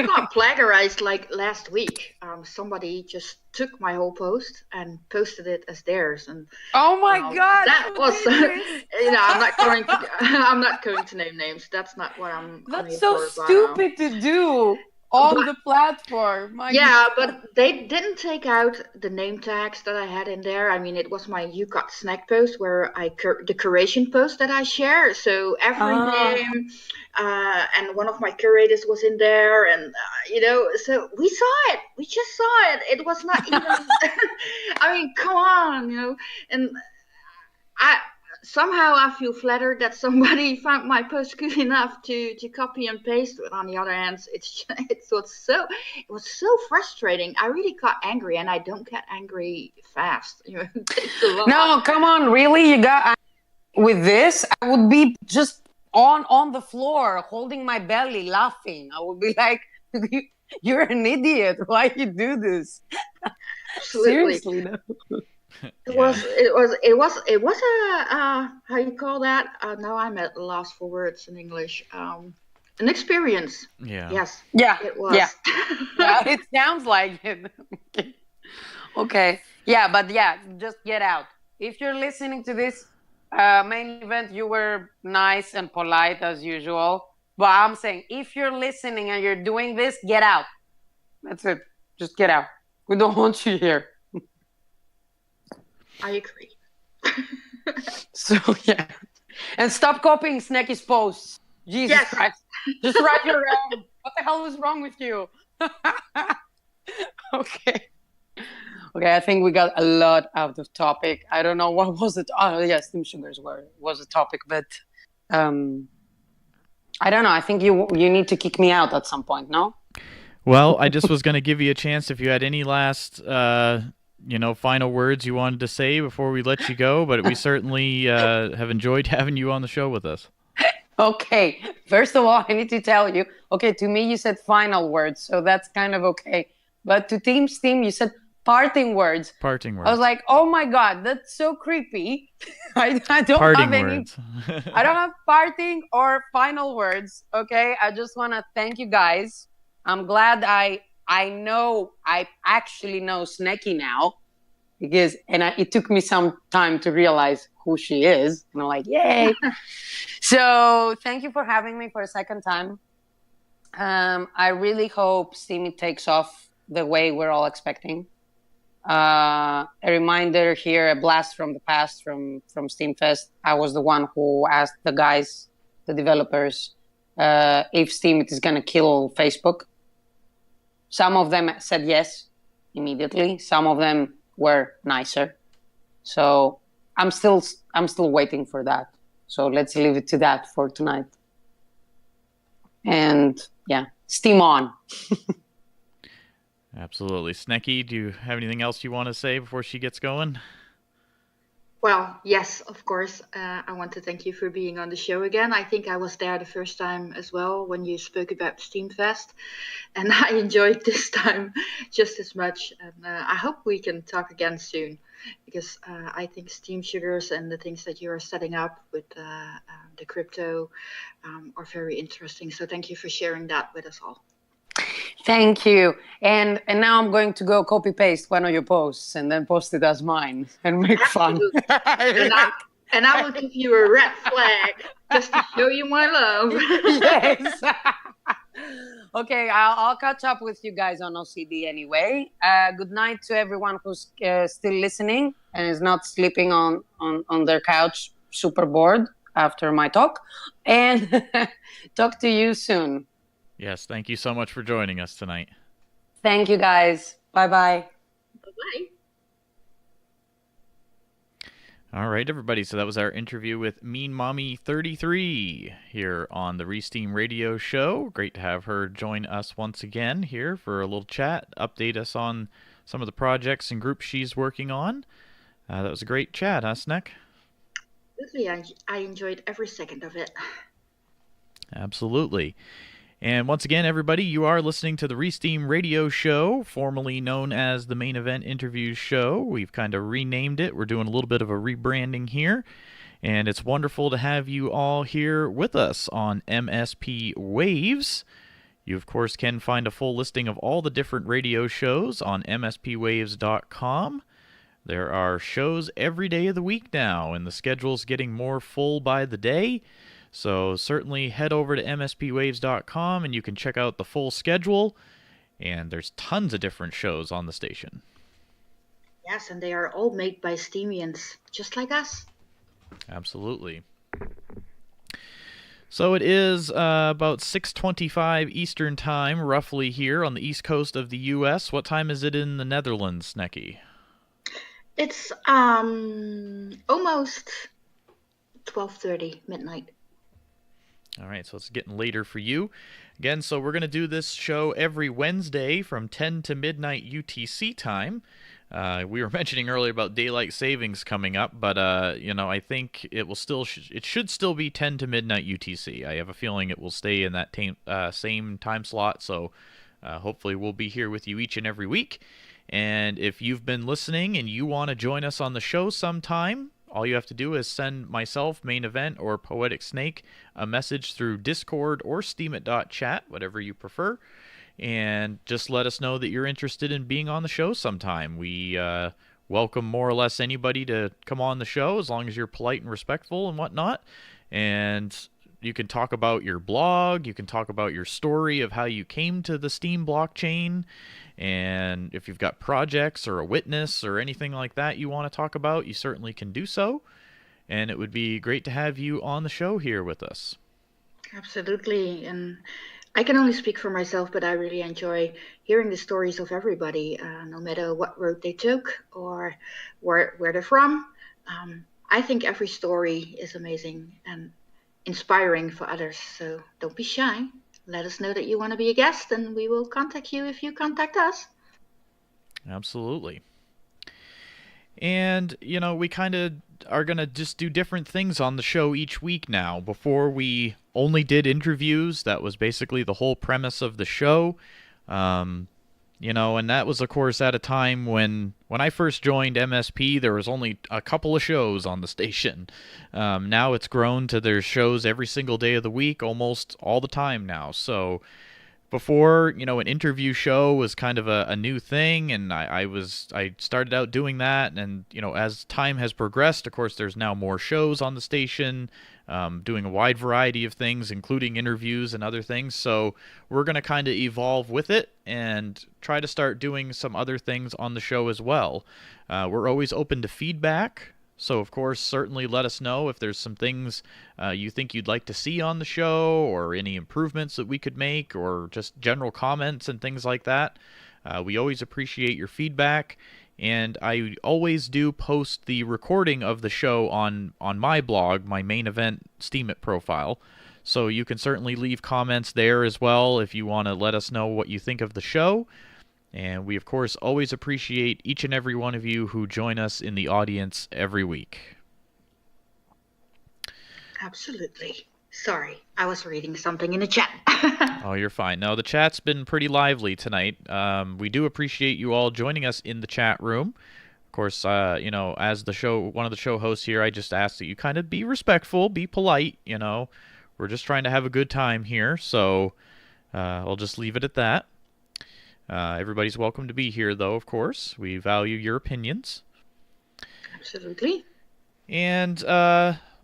got plagiarized like last week. Somebody just took my whole post and posted it as theirs, and oh my god, that was I'm not going to name names. That's not what I'm. That's so stupid to do on the platform. But they didn't take out the name tags that I had in there. I mean, it was my You Got Snack post where the curation post that I share. So every name and one of my curators was in there, and so we saw it. We just saw it. It was not even. I mean, come on, and somehow I feel flattered that somebody found my post good enough to copy and paste. But on the other hand, it was so frustrating. I really got angry, and I don't get angry fast. It takes a lot. No, come on, really? You got with this? I would be just on the floor, holding my belly, laughing. I would be like, "You're an idiot. Why you do this?" Absolutely. Seriously, no. It was a how you call that? Now I'm at a loss for words in English. An experience. Yeah. Yes. Yeah. It was. Yeah. Yeah, it sounds like it. Okay. Yeah, but just get out. If you're listening to this main event, you were nice and polite as usual. But I'm saying, if you're listening and you're doing this, get out. That's it. Just get out. We don't want you here. I agree. So, yeah. And stop copying Snekky's posts. Jesus Christ. Just write your own. What the hell is wrong with you? Okay. Okay, I think we got a lot out of topic. I don't know, what was it? Oh, yeah, Steam Sugars was a topic, but I don't know. I think you need to kick me out at some point, no? Well, I just was going to give you a chance if you had any last... final words you wanted to say before we let you go, but we certainly have enjoyed having you on the show with us. Okay. First of all, I need to tell you, okay, to me, you said final words, so that's kind of okay. But to Team Steem, you said parting words. Parting words. I was like, oh my God, that's so creepy. I don't parting have any. Words. I don't have parting or final words, okay? I just want to thank you guys. I'm glad I actually know Snekky now, because it took me some time to realize who she is, and I'm like, yay. So thank you for having me for a second time. I really hope Steemit takes off the way we're all expecting. A reminder here, a blast from the past from Steamfest. I was the one who asked the guys, the developers, if Steemit is going to kill Facebook. Some of them said yes immediately. Some of them were nicer. So I'm still waiting for that. So let's leave it to that for tonight. And yeah, steam on. Absolutely. Snekky, do you have anything else you want to say before she gets going? Well, yes, of course. I want to thank you for being on the show again. I think I was there the first time as well when you spoke about Steamfest, and I enjoyed this time just as much. And I hope we can talk again soon, because I think Steam Sugars and the things that you are setting up with the crypto are very interesting. So thank you for sharing that with us all. Thank you. And now I'm going to go copy paste one of your posts and then post it as mine and make fun. and I will give you a red flag just to show you my love. Yes. Okay, I'll catch up with you guys on OCD anyway. Good night to everyone who's still listening and is not sleeping on their couch, super bored after my talk. And talk to you soon. Yes, thank you so much for joining us tonight. Thank you, guys. Bye-bye. Bye-bye. All right, everybody. So that was our interview with Ma1ne33 here on the Resteem Radio Show. Great to have her join us once again here for a little chat, update us on some of the projects and groups she's working on. That was a great chat, huh, Snek? Absolutely. I enjoyed every second of it. Absolutely. And once again, everybody, you are listening to the Resteem Radio Show, formerly known as the Main Event Interviews Show. We've kind of renamed it. We're doing a little bit of a rebranding here. And it's wonderful to have you all here with us on MSP Waves. You, of course, can find a full listing of all the different radio shows on MSPWaves.com. There are shows every day of the week now, and the schedule's getting more full by the day. So certainly head over to MSPWaves.com and you can check out the full schedule. And there's tons of different shows on the station. Yes, and they are all made by Steemians, just like us. Absolutely. So it is about 6:25 Eastern Time, roughly here on the east coast of the U.S. What time is it in the Netherlands, Snekky? It's almost 12:30 midnight. All right, so it's getting later for you. Again, so we're going to do this show every Wednesday from 10 to midnight UTC time. We were mentioning earlier about daylight savings coming up, but I think it will still it should still be 10 to midnight UTC. I have a feeling it will stay in that same time slot, so hopefully we'll be here with you each and every week. And if you've been listening and you want to join us on the show sometime, all you have to do is send myself, Main Event, or Poetic Snake a message through Discord or Steemit.chat, whatever you prefer, and just let us know that you're interested in being on the show sometime. We welcome more or less anybody to come on the show as long as you're polite and respectful and whatnot. And you can talk about your blog, you can talk about your story of how you came to the Steem blockchain, and if you've got projects or a witness or anything like that you want to talk about, you certainly can do so. And it would be great to have you on the show here with us. Absolutely. And I can only speak for myself, but I really enjoy hearing the stories of everybody, no matter what road they took or where they're from. I think every story is amazing and inspiring for others. So don't be shy. Let us know that you want to be a guest, and we will contact you if you contact us. Absolutely. And, we kind of are going to just do different things on the show each week now. Before we only did interviews. That was basically the whole premise of the show. And that was, of course, at a time when I first joined MSP, there was only a couple of shows on the station. Now it's grown to there's shows every single day of the week, almost all the time now. So before, an interview show was kind of a new thing, and I started out doing that, and, as time has progressed, of course, there's now more shows on the station, doing a wide variety of things, including interviews and other things. So we're going to kind of evolve with it and try to start doing some other things on the show as well. We're always open to feedback. So, of course, certainly let us know if there's some things you think you'd like to see on the show, or any improvements that we could make, or just general comments and things like that. We always appreciate your feedback. And I always do post the recording of the show on my blog, my Main Event Steemit profile. So you can certainly leave comments there as well if you want to let us know what you think of the show. And we, of course, always appreciate each and every one of you who join us in the audience every week. Absolutely. Sorry, I was reading something in the chat. Oh, you're fine. No, the chat's been pretty lively tonight. We do appreciate you all joining us in the chat room. Of course, as one of the show hosts here, I just ask that you kind of be respectful, be polite. We're just trying to have a good time here, so I'll just leave it at that. Everybody's welcome to be here, though, of course. We value your opinions. Absolutely. And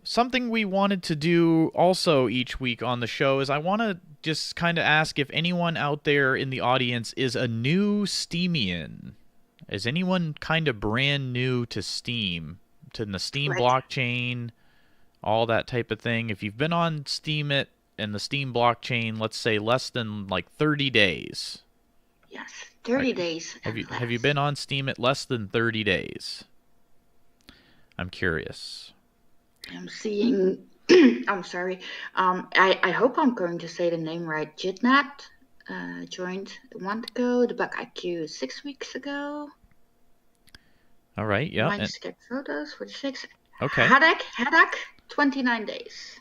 something we wanted to do also each week on the show is I want to just kind of ask if anyone out there in the audience is a new Steemian. Is anyone kind of brand new to Steem, to the Steem blockchain, all that type of thing? If you've been on Steemit and the Steem blockchain, let's say less than like 30 days. Yes, 30 days. Have you been on Steem at less than 30 days? I'm curious. I'm seeing. I'm sorry. I hope I'm going to say the name right. Jitnat joined a month ago. The Bug IQ 6 weeks ago. All right. Yeah. Ma1ne Snekky photos 46. Okay. Hadak 29 days.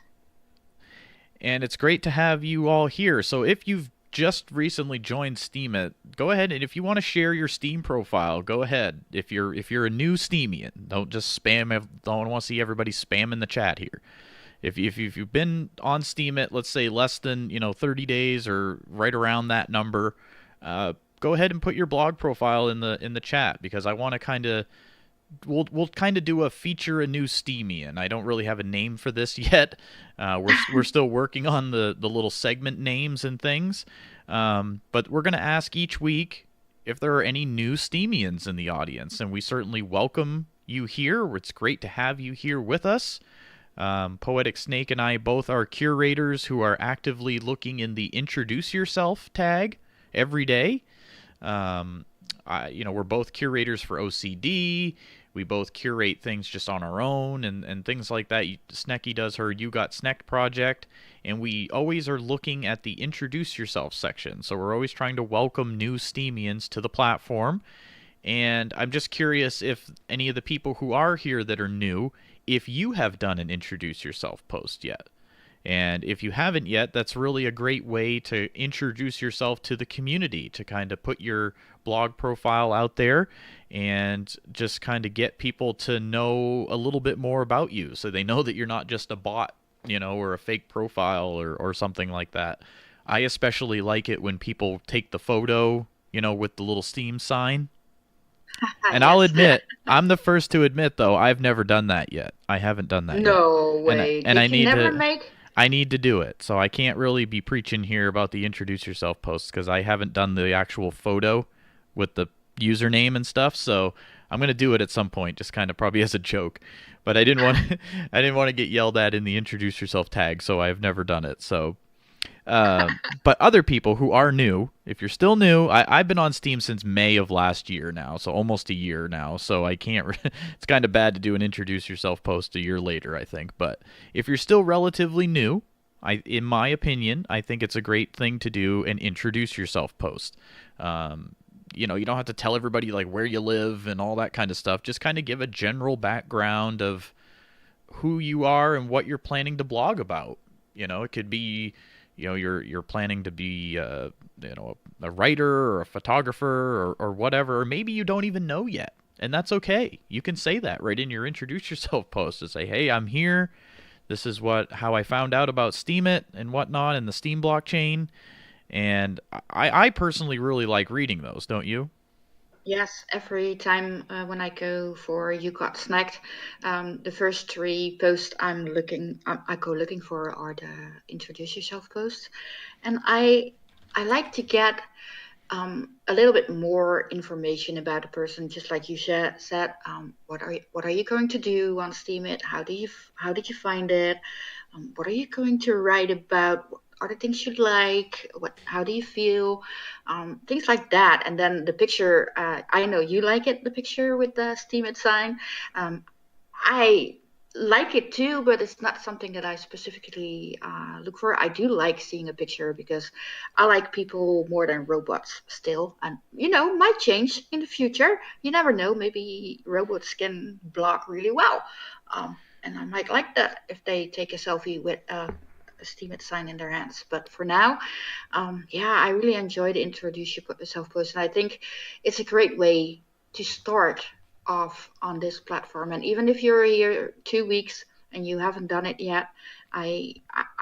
And it's great to have you all here. So if you've just recently joined Steemit, go ahead, and if you want to share your Steem profile, go ahead. If you're a new Steemian, don't just spam. Don't want to see everybody spamming the chat here. If you've been on Steemit, let's say less than 30 days or right around that number, go ahead and put your blog profile in the chat, because I want to kind of. We'll kind of do a feature a new Steemian. I don't really have a name for this yet. We're still working on the little segment names and things. But we're going to ask each week if there are any new Steemians in the audience, and we certainly welcome you here. It's great to have you here with us. Poetic Snake and I both are curators who are actively looking in the Introduce Yourself tag every day. We're both curators for OCD. We both curate things just on our own and things like that. Snekky does her You Got Snekk project, and we always are looking at the Introduce Yourself section. So we're always trying to welcome new Steemians to the platform. And I'm just curious if any of the people who are here that are new, if you have done an Introduce Yourself post yet. And if you haven't yet, that's really a great way to introduce yourself to the community, to kind of put your blog profile out there and just kind of get people to know a little bit more about you, so they know that you're not just a bot, or a fake profile or something like that. I especially like it when people take the photo, with the little Steem sign. And I'll admit, I'm the first to admit, though, I've never done that yet. I haven't done that yet. No way. And I need never to make... I need to do it, so I can't really be preaching here about the Introduce Yourself posts, because I haven't done the actual photo with the username and stuff. So I'm gonna do it at some point, just kind of probably as a joke. But I didn't want to get yelled at in the Introduce Yourself tag, so I've never done it. So, but other people who are new, if you're still new, I've been on Steem since May of last year now, so almost a year now. So I can't. It's kind of bad to do an Introduce Yourself post a year later, I think. But if you're still relatively new, in my opinion, I think it's a great thing to do an Introduce Yourself post. You don't have to tell everybody like where you live and all that kind of stuff. Just kind of give a general background of who you are and what you're planning to blog about. It could be, you're planning to be, a writer or a photographer or whatever, or maybe you don't even know yet, and that's okay. You can say that right in your Introduce Yourself post to say, hey, I'm here. This is how I found out about Steemit and whatnot and the Steem blockchain. And I personally really like reading those, don't you? Yes, every time when I go for You Got Snacked, the first 3 posts I go looking for are the Introduce Yourself posts, and I like to get a little bit more information about the person, just like you said. What are you going to do on Steemit? How did you find it? What are you going to write about? What are the things you like? How do you feel? Things like that. And then the picture, I know you like it, the picture with the Steemit sign. I like it too, but it's not something that I specifically look for. I do like seeing a picture because I like people more than robots still. And, might change in the future. You never know. Maybe robots can blog really well. And I might like that if they take a selfie with a Steemit sign in their hands. But for now, I really enjoy the Introduce Yourself post, and I think it's a great way to start off on this platform. And even if you're here 2 weeks and you haven't done it yet, I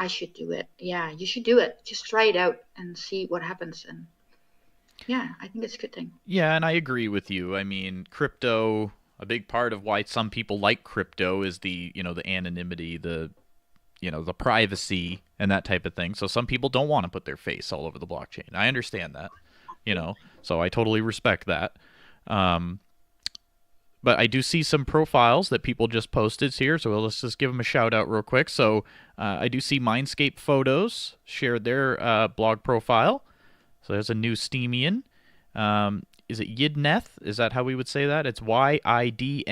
should do it. Yeah, you should do it. Just try it out and see what happens. And yeah, I think it's a good thing. Yeah, and I agree with you. I mean, crypto, a big part of why some people like crypto is the anonymity, the privacy and that type of thing. So some people don't want to put their face all over the blockchain. I understand that, so I totally respect that. But I do see some profiles that people just posted here, so let's just give them a shout out real quick. So I do see Mindscape Photos shared their blog profile. So there's a new Steemian. Is it Yidneth? Is that how we would say that? It's Yidneth.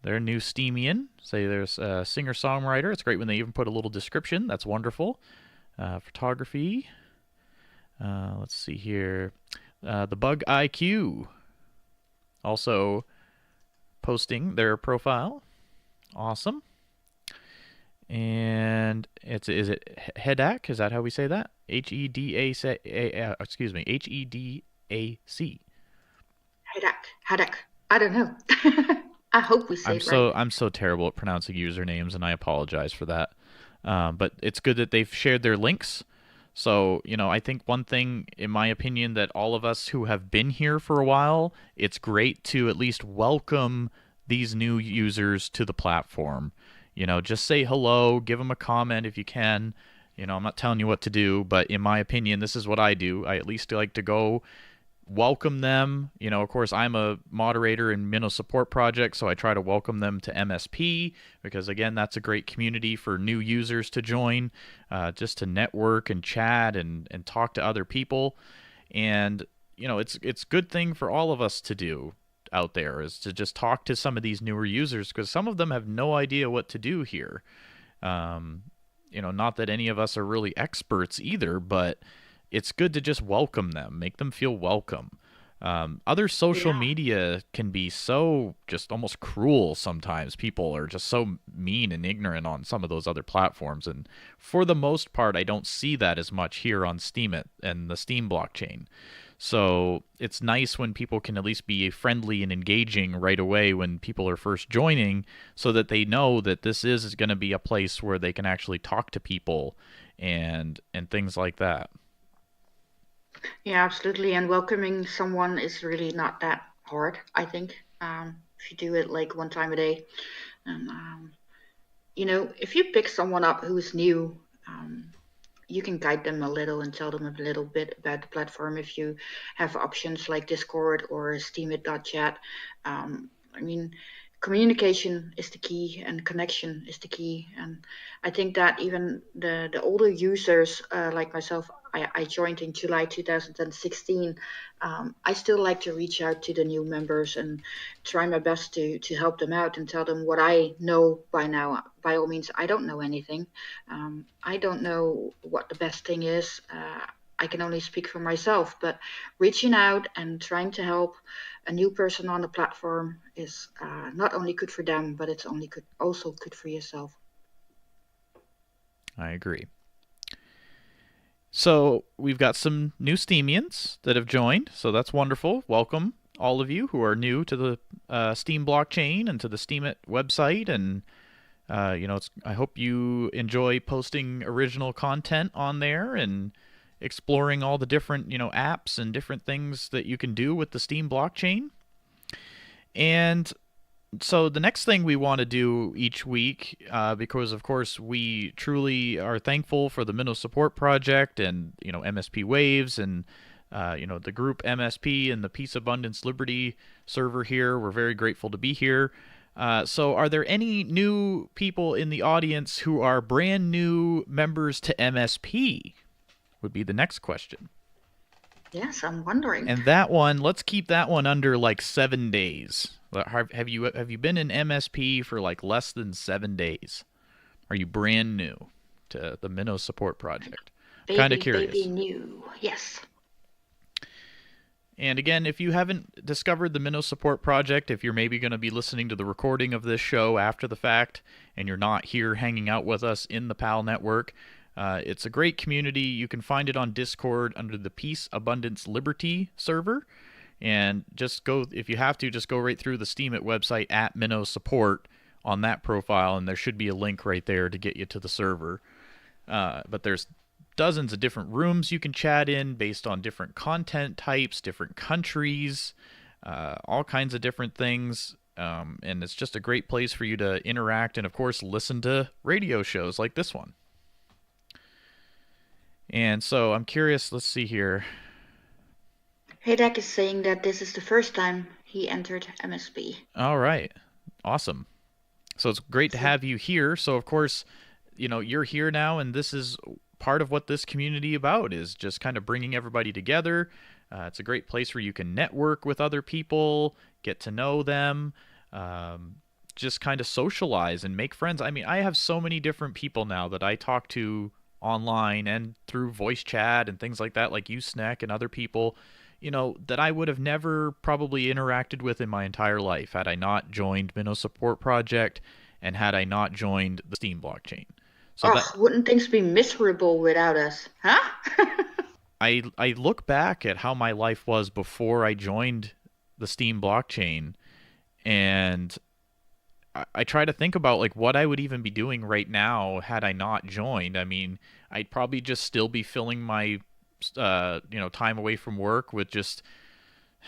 They're a new Steemian. Say there's a singer-songwriter. It's great when they even put a little description. That's wonderful. Photography. Let's see here. The Bug IQ. Also posting their profile. Awesome. And is it Hedak? Is that how we say that? Hedac. Hadak. I don't know. I hope we say it right. I'm so terrible at pronouncing usernames, and I apologize for that. But it's good that they've shared their links. So, I think one thing, in my opinion, that all of us who have been here for a while, it's great to at least welcome these new users to the platform. Just say hello, give them a comment if you can. I'm not telling you what to do, but in my opinion, this is what I do. I at least like to go welcome them. Of course, I'm a moderator in Ma1ne Support Project, so I try to welcome them to MSP because, again, that's a great community for new users to join, just to network and chat and talk to other people. And, it's a good thing for all of us to do out there is to just talk to some of these newer users because some of them have no idea what to do here. Not that any of us are really experts either, but it's good to just welcome them, make them feel welcome. Other social media can be so just almost cruel sometimes. People are just so mean and ignorant on some of those other platforms. And for the most part, I don't see that as much here on Steemit and the Steem blockchain. So it's nice when people can at least be friendly and engaging right away when people are first joining so that they know that this is going to be a place where they can actually talk to people and things like that. Yeah, absolutely. And welcoming someone is really not that hard, I think, if you do it like one time a day. And, if you pick someone up who's new, you can guide them a little and tell them a little bit about the platform if you have options like Discord or Steemit.chat. Communication is the key and connection is the key. And I think that even the older users like myself, I joined in July 2016. I still like to reach out to the new members and try my best to help them out and tell them what I know by now. By all means, I don't know anything. I don't know what the best thing is. I can only speak for myself, but reaching out and trying to help a new person on the platform is not only good for them, but it's also good for yourself. I agree. So we've got some new Steemians that have joined, so that's wonderful. Welcome, all of you who are new to the Steem blockchain and to the Steemit website. And I hope you enjoy posting original content on there and exploring all the different apps and different things that you can do with the Steem blockchain. And so the next thing we want to do each week, because of course we truly are thankful for the Ma1ne Support Project and MSP Waves and the group MSP and the Peace, Abundance, Liberty server here. We're very grateful to be here. So are there any new people in the audience who are brand new members to MSP? Would be the next question. Yes, I'm wondering. And that one, let's keep that one under like 7 days. Have you been in MSP for like less than 7 days? Are you brand new to the Ma1ne Support Project? Kind of curious. Baby new, yes. And again, if you haven't discovered the Ma1ne Support Project, if you're maybe going to be listening to the recording of this show after the fact, and you're not here hanging out with us in the PAL network, it's a great community. You can find it on Discord under the Peace, Abundance, Liberty server. And just go, if you have to, just go right through the Steemit website at Ma1ne Support on that profile, and there should be a link right there to get you to the server. But there's dozens of different rooms you can chat in based on different content types, different countries, all kinds of different things. And it's just a great place for you to interact and, of course, listen to radio shows like this one. And so I'm curious, let's see here. Hedak is saying that this is the first time he entered MSP. All right. Awesome. So it's great to have you here. So, of course, you're here now, and this is part of what this community about is just kind of bringing everybody together. It's a great place where you can network with other people, get to know them, just kind of socialize and make friends. I mean, I have so many different people now that I talk to online and through voice chat and things like that, like you, Snek, and other people, you know, that I would have never probably interacted with in my entire life had I not joined Ma1ne Support Project and had I not joined the Steem blockchain. So wouldn't things be miserable without us, huh? I look back at how my life was before I joined the Steem blockchain, and I try to think about like what I would even be doing right now had I not joined. I mean, I'd probably just still be filling my time away from work with just,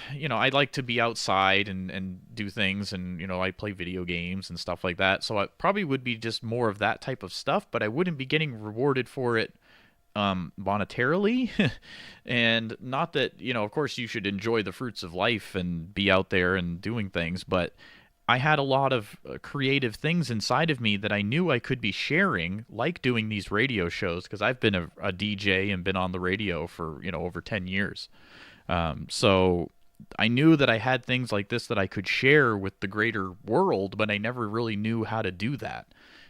I'd like to be outside and do things, and I play video games and stuff like that. So I probably would be just more of that type of stuff, but I wouldn't be getting rewarded for it monetarily. And not that, of course you should enjoy the fruits of life and be out there and doing things, but I had a lot of creative things inside of me that I knew I could be sharing, like doing these radio shows, because I've been a DJ and been on the radio for, over 10 years. So I knew that I had things like this that I could share with the greater world, but I never really knew how to do that.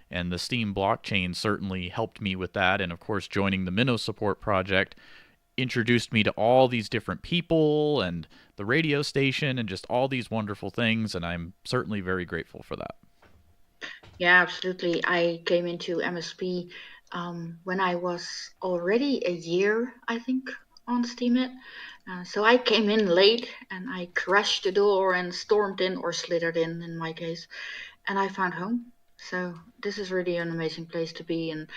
And the Steem blockchain certainly helped me with that. And of course, joining the Ma1ne Support Project introduced me to all these different people and the radio station and just all these wonderful things. And I'm certainly very grateful for that. Yeah, absolutely. I came into MSP when I was already a year, I think, on Steemit. So I came in late and I crashed the door and stormed in, or slithered in my case, and I found home. So this is really an amazing place to be, and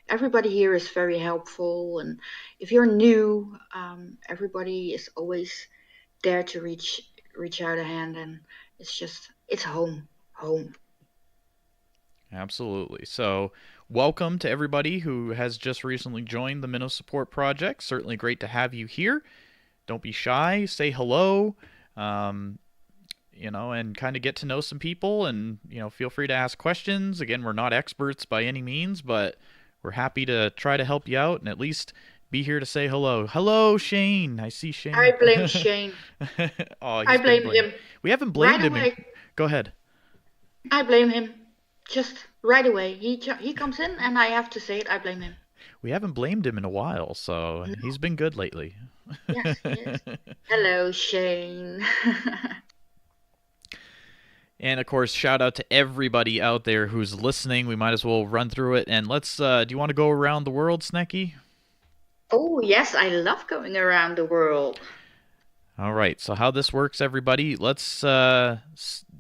everybody here is very helpful. And if you're new, everybody is always there to reach out a hand, and it's home. Absolutely. So welcome to everybody who has just recently joined the Ma1ne Support Project. Certainly great to have you here. Don't be shy. Say hello. And kind of get to know some people, and, feel free to ask questions. Again, we're not experts by any means, but we're happy to try to help you out and at least be here to say hello. Hello, Shane. I see Shane. I blame Shane. I blame him. We haven't blamed him. Go ahead. I blame him. Just right away. He comes in and I have to say it. I blame him. We haven't blamed him in a while, so no. He's been good lately. Yes, he is. Hello, Shane. And of course, shout out to everybody out there who's listening. We might as well run through it. And let's, do you want to go around the world, Snekky? Oh, yes, I love going around the world. All right, so how this works, everybody, let's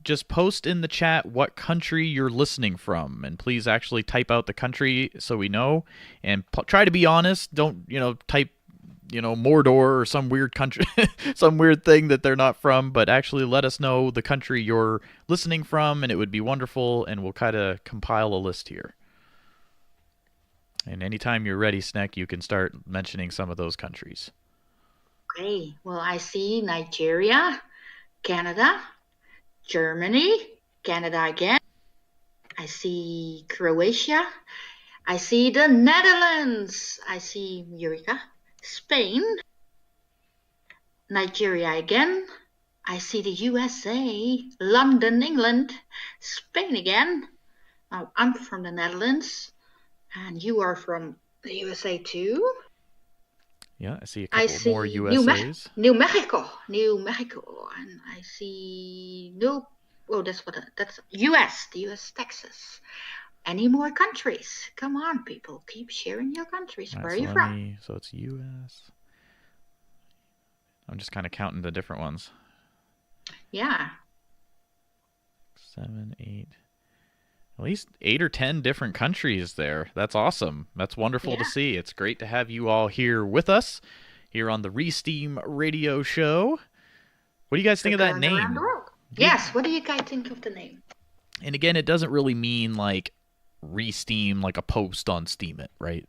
just post in the chat what country you're listening from. And please actually type out the country so we know. And try to be honest. Don't, type Mordor or some weird country, some weird thing that they're not from, but actually let us know the country you're listening from, and it would be wonderful, and we'll kind of compile a list here. And anytime you're ready, Snek, you can start mentioning some of those countries. Okay, well, I see Nigeria, Canada, Germany, Canada again. I see Croatia. I see the Netherlands. I see Eureka. Spain, Nigeria again. I see the USA, London, England, Spain again. I'm from the Netherlands, and you are from the USA too. Yeah, I see a couple more USAs. New Mexico, and I see that's US, the US, Texas. Any more countries? Come on, people. Keep sharing your countries. Right, where are you from? So it's U.S. I'm just kind of counting the different ones. Yeah. 7, 8. At least 8 or 10 different countries there. That's awesome. That's wonderful to see. It's great to have you all here with us, here on the Resteem Radio Show. What do you guys think of that name? Yes, what do you guys think of the name? And again, it doesn't really mean like Resteem, like a post on Steemit, right?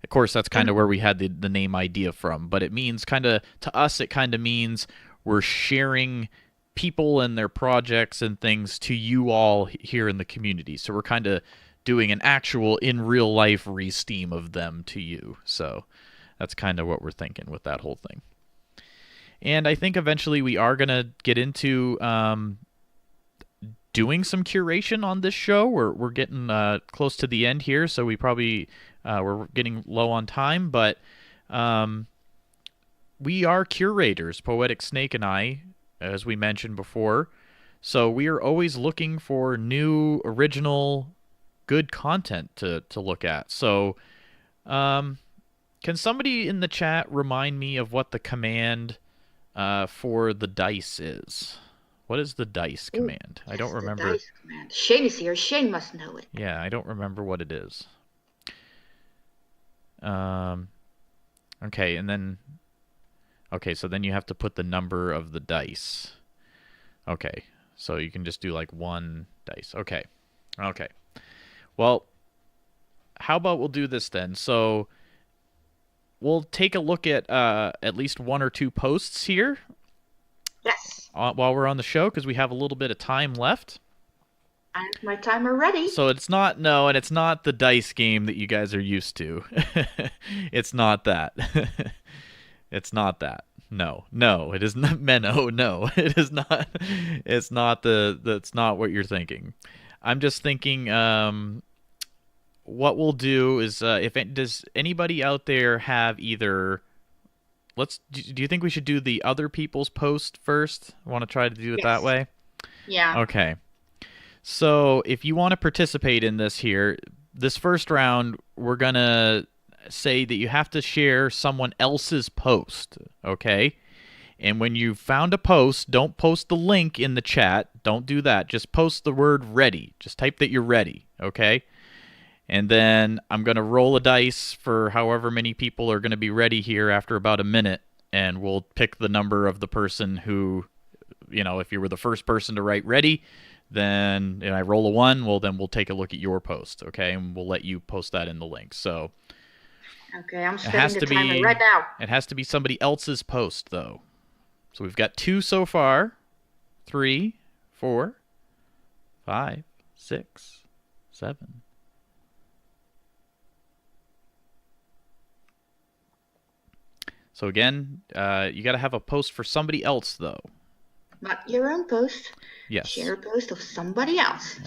Of course, that's kind of where we had the name idea from, but it means kind of, to us, it kind of means we're sharing people and their projects and things to you all here in the community. So we're kind of doing an actual in real life Resteem of them to you. So that's kind of what we're thinking with that whole thing. And I think eventually we are going to get into doing some curation on this show. We're getting close to the end here, so we probably we're getting low on time, but we are curators, Poetic Snake and I, as we mentioned before. So we are always looking for new, original, good content to look at. So can somebody in the chat remind me of what the command for the dice is? What is the dice command? I don't remember. The dice command. Shane is here. Shane must know it. Yeah, I don't remember what it is. Okay, and then... Okay, so then you have to put the number of the dice. Okay, so you can just do like one dice. Okay, okay. Well, how about we'll do this then? So we'll take a look at least one or two posts here. Yes. While we're on the show, because we have a little bit of time left. I have my timer ready. So it's not, no, and it's not the dice game that you guys are used to. It's not that. It's not that. No, it is not. Menno, no, it is not. It's not that's not what you're thinking. I'm just thinking. What we'll do is, does anybody out there have either? Do you think we should do the other people's post first? I want to try to do it that way. Yeah. Okay. So if you want to participate in this here, this first round, we're gonna say that you have to share someone else's post, okay? And when you found a post, don't post the link in the chat. Don't do that. Just post the word ready. Just type that you're ready, okay? And then I'm going to roll a dice for however many people are going to be ready here after about a minute, and we'll pick the number of the person who, if you were the first person to write ready, then I roll a 1, well, then we'll take a look at your post, okay? And we'll let you post that in the link. So... Okay, I'm setting the timer right now. It has to be somebody else's post, though. So we've got 2 so far. 3, 4, 5, 6, 7. So again, you got to have a post for somebody else, though. Not your own post. Yes. Share a post of somebody else.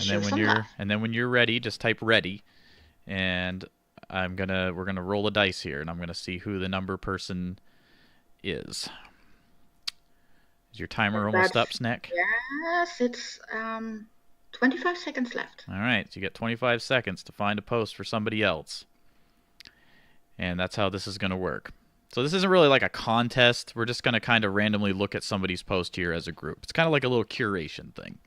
And then when you're ready, just type ready, and we're gonna roll a dice here, and I'm gonna see who the number person is. Is your timer almost up, Snek? Yes, it's 25 seconds left. All right, so you get 25 seconds to find a post for somebody else, and that's how this is gonna work. So this isn't really like a contest. We're just gonna kind of randomly look at somebody's post here as a group. It's kind of like a little curation thing.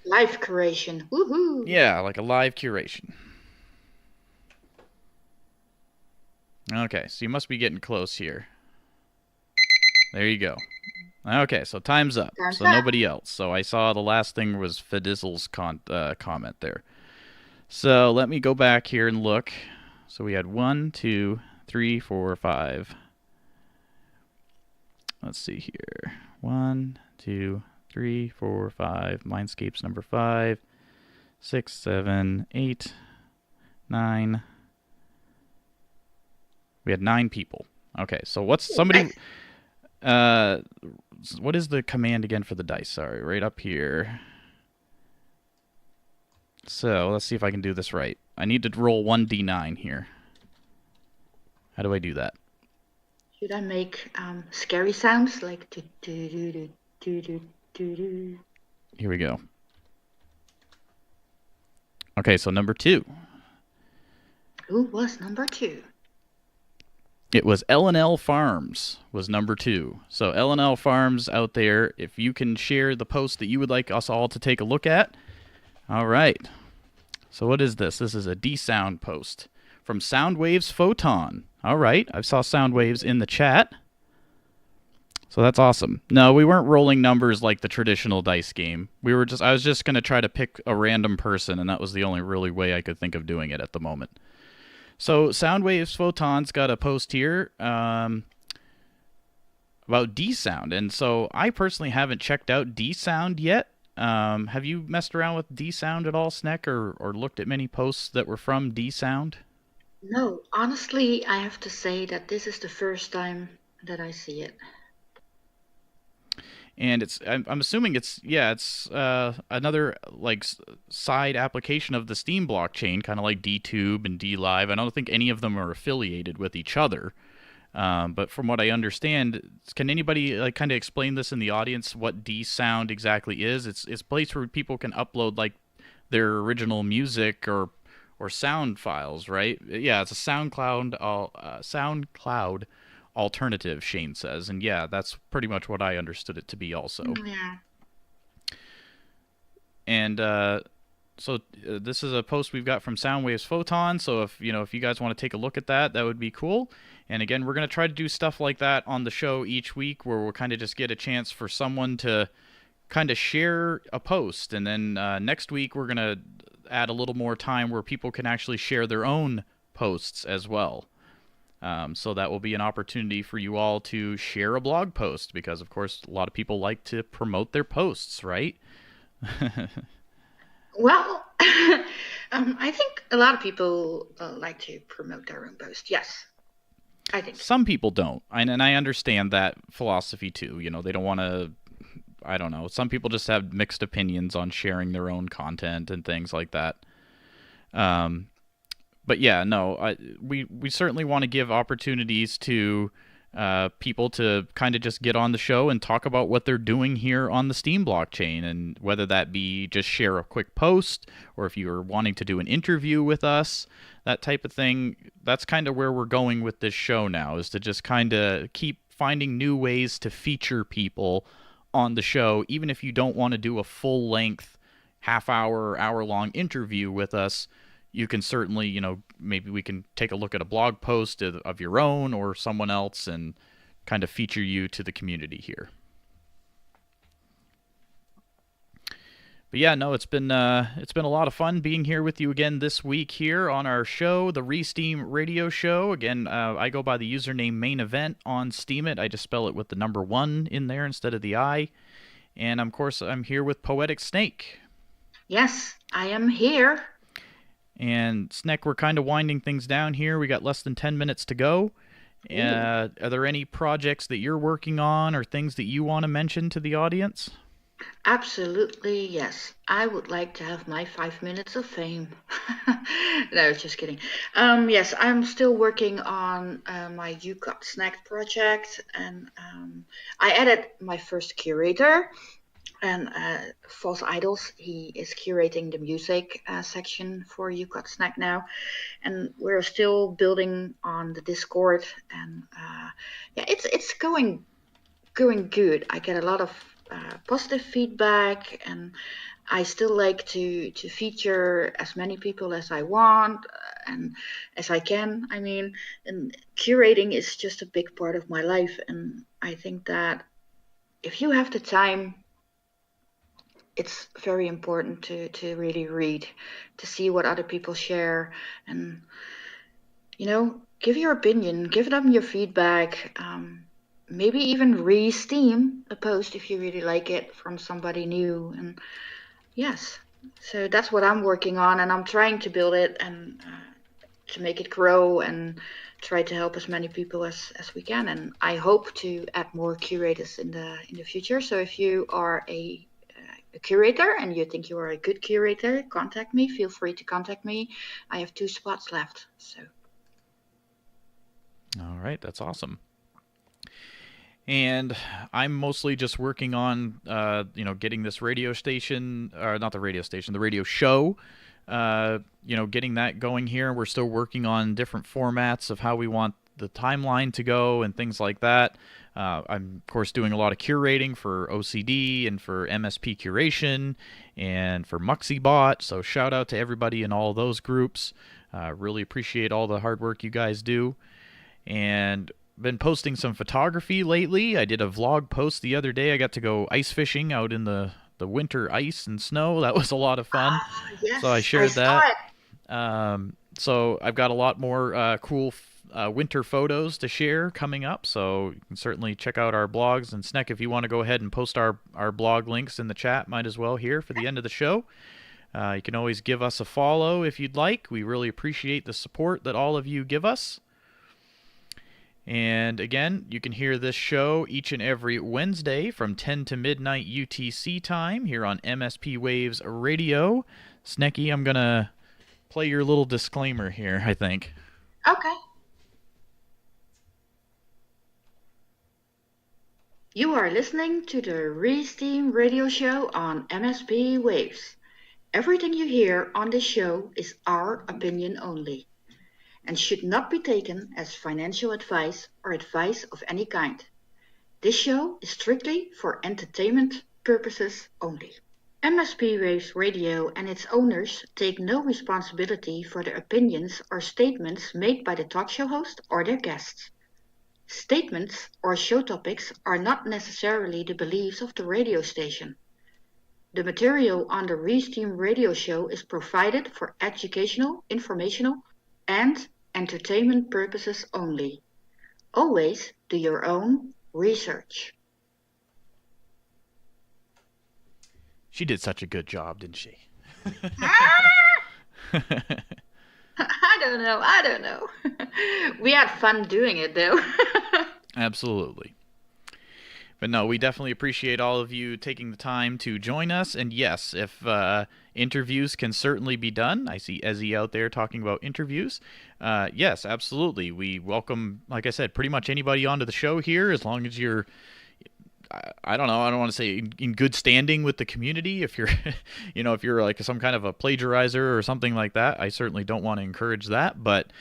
Live curation. Woohoo! Yeah, like a live curation. Okay, so you must be getting close here. There you go. Okay, so time's up. Time's so up. Nobody else. So I saw the last thing was Fidizzle's comment there. So let me go back here and look. So we had 1, 2, 3, 4, 5. Let's see here. 1, 2, 3, 4, 5. Mindscape's number 5. 6, 7, 8, 9. We had 9 people. Okay, so what's somebody... what is the command again for the dice? Sorry, right up here. So let's see if I can do this right. I need to roll 1d9 here. How do I do that? Should I make scary sounds like do do do do do do do do? Here we go. Okay, so number 2. Who was number 2? It was L&L Farms was number 2. So L&L Farms out there, if you can share the post that you would like us all to take a look at. All right. So what is this? This is a D-Sound post from Soundwaves Photon. All right. I saw Soundwaves in the chat. So that's awesome. No, we weren't rolling numbers like the traditional dice game. I was just going to try to pick a random person, and that was the only really way I could think of doing it at the moment. So Soundwaves Photon's got a post here about D-Sound. And so I personally haven't checked out D-Sound yet. Have you messed around with D-Sound at all, Snek, or looked at many posts that were from D-Sound? No, honestly, I have to say that this is the first time that I see it. And I'm assuming it's another like side application of the Steem blockchain, kind of like DTube and DLive. I don't think any of them are affiliated with each other. But from what I understand, can anybody like kind of explain this in the audience what D-Sound exactly is? It's a place where people can upload like their original music or sound files, right? Yeah, it's a SoundCloud alternative, Shane says, and yeah, that's pretty much what I understood it to be also. Yeah. And so this is a post we've got from Soundwaves Photon, so if you guys want to take a look at that, that would be cool. And again, we're going to try to do stuff like that on the show each week, where we'll kind of just get a chance for someone to kind of share a post, and then next week we're going to add a little more time where people can actually share their own posts as well. So that will be an opportunity for you all to share a blog post, because of course a lot of people like to promote their posts, right? Well, I think a lot of people like to promote their own post. Yes, I think. Some people don't, and I understand that philosophy too. They don't want to, I don't know. Some people just have mixed opinions on sharing their own content and things like that. But yeah, no, we certainly want to give opportunities to people to kind of just get on the show and talk about what they're doing here on the Steem blockchain, and whether that be just share a quick post, or if you're wanting to do an interview with us, that type of thing. That's kind of where we're going with this show now, is to just kind of keep finding new ways to feature people on the show, even if you don't want to do a full-length half-hour, hour-long interview with us. You can certainly, maybe we can take a look at a blog post of your own or someone else and kind of feature you to the community here. But yeah, no, it's been a lot of fun being here with you again this week here on our show, the Resteem Radio Show. Again, I go by the username Ma1ne on Steemit. I just spell it with the number 1 in there instead of the I. And of course, I'm here with Poetic Snake. Yes, I am here. And Snek, we're kind of winding things down here. We got less than 10 minutes to go. Are there any projects that you're working on or things that you want to mention to the audience? Absolutely, yes. I would like to have my 5 minutes of fame. No, just kidding. Yes, I'm still working on my You Got Snacked project, and I added my first curator. And False Idols, he is curating the music section for You Got Snack now, and we're still building on the Discord, and yeah, it's going good. I get a lot of positive feedback, and I still like to feature as many people as I want and as I can. I mean, and curating is just a big part of my life, and I think that if you have the time, it's very important to really read, to see what other people share, and give your opinion, give them your feedback, maybe even re-steam a post if you really like it from somebody new. And yes, so that's what I'm working on, and I'm trying to build it and to make it grow and try to help as many people as we can. And I hope to add more curators in the future. So if you are a curator and you think you are a good curator, contact me. Feel free to contact me. I have 2 spots left. So all right, that's awesome. And I'm mostly just working on getting this radio station, or not the radio station, the radio show, getting that going here. We're still working on different formats of how we want the timeline to go and things like that. I'm, of course, doing a lot of curating for OCD and for MSP Curation and for MuxieBot. So shout out to everybody in all those groups. Really appreciate all the hard work you guys do. And been posting some photography lately. I did a vlog post the other day. I got to go ice fishing out in the winter ice and snow. That was a lot of fun. Yes, so I shared that. Saw it. So I've got a lot more cool winter photos to share coming up, so you can certainly check out our blogs. And Snek, if you want to go ahead and post our blog links in the chat, might as well here for the end of the show. You can always give us a follow if you'd like. We really appreciate the support that all of you give us. And again, you can hear this show each and every Wednesday from 10 to midnight UTC time here on MSP Waves Radio. Snekky, I'm going to play your little disclaimer here, I think. Okay. You are listening to the Resteem Radio Show on MSP Waves. Everything you hear on this show is our opinion only and should not be taken as financial advice or advice of any kind. This show is strictly for entertainment purposes only. MSP Waves Radio and its owners take no responsibility for the opinions or statements made by the talk show host or their guests. Statements or show topics are not necessarily the beliefs of the radio station. The material on the Resteem Radio Show is provided for educational, informational, and entertainment purposes only. Always do your own research. She did such a good job, didn't she? I don't know. We had fun doing it, though. Absolutely. But no, we definitely appreciate all of you taking the time to join us. And yes, if interviews can certainly be done. I see Ezzy out there talking about interviews. Yes, absolutely. We welcome, like I said, pretty much anybody onto the show here, as long as you're, I don't know, I don't want to say in good standing with the community. If you're, if you're like some kind of a plagiarizer or something like that, I certainly don't want to encourage that. But,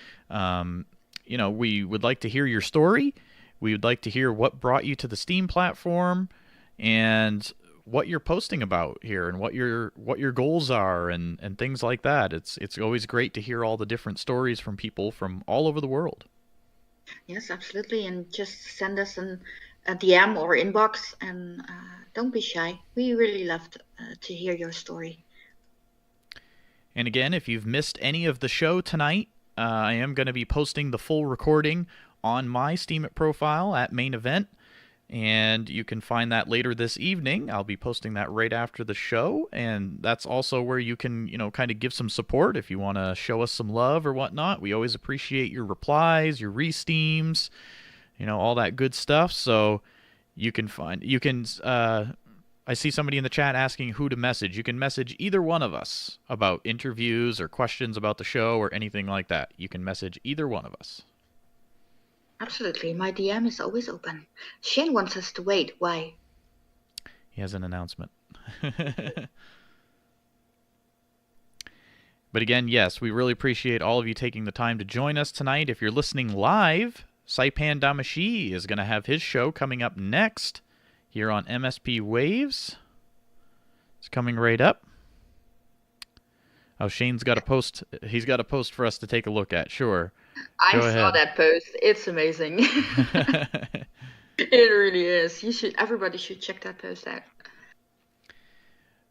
we would like to hear your story. We would like to hear what brought you to the Steem platform and what you're posting about here and what your goals are and things like that. It's always great to hear all the different stories from people from all over the world. Yes, absolutely. And just send us a DM or inbox, and don't be shy. We really love to hear your story. And again, if you've missed any of the show tonight, I am going to be posting the full recording on my Steemit profile at Main Event, and you can find that later this evening. I'll be posting that right after the show, and that's also where you can, kind of give some support if you want to show us some love or whatnot. We always appreciate your replies, your re-steams, all that good stuff. So I see somebody in the chat asking who to message. You can message either one of us about interviews or questions about the show or anything like that. You can message either one of us. Absolutely. My DM is always open. Shane wants us to wait. Why? He has an announcement. But again, yes, we really appreciate all of you taking the time to join us tonight. If you're listening live, Saipan Damashi is going to have his show coming up next here on MSP Waves. It's coming right up. Oh, Shane's got a post. He's got a post for us to take a look at. Sure. I saw that post. It's amazing. It really is. Everybody should check that post out.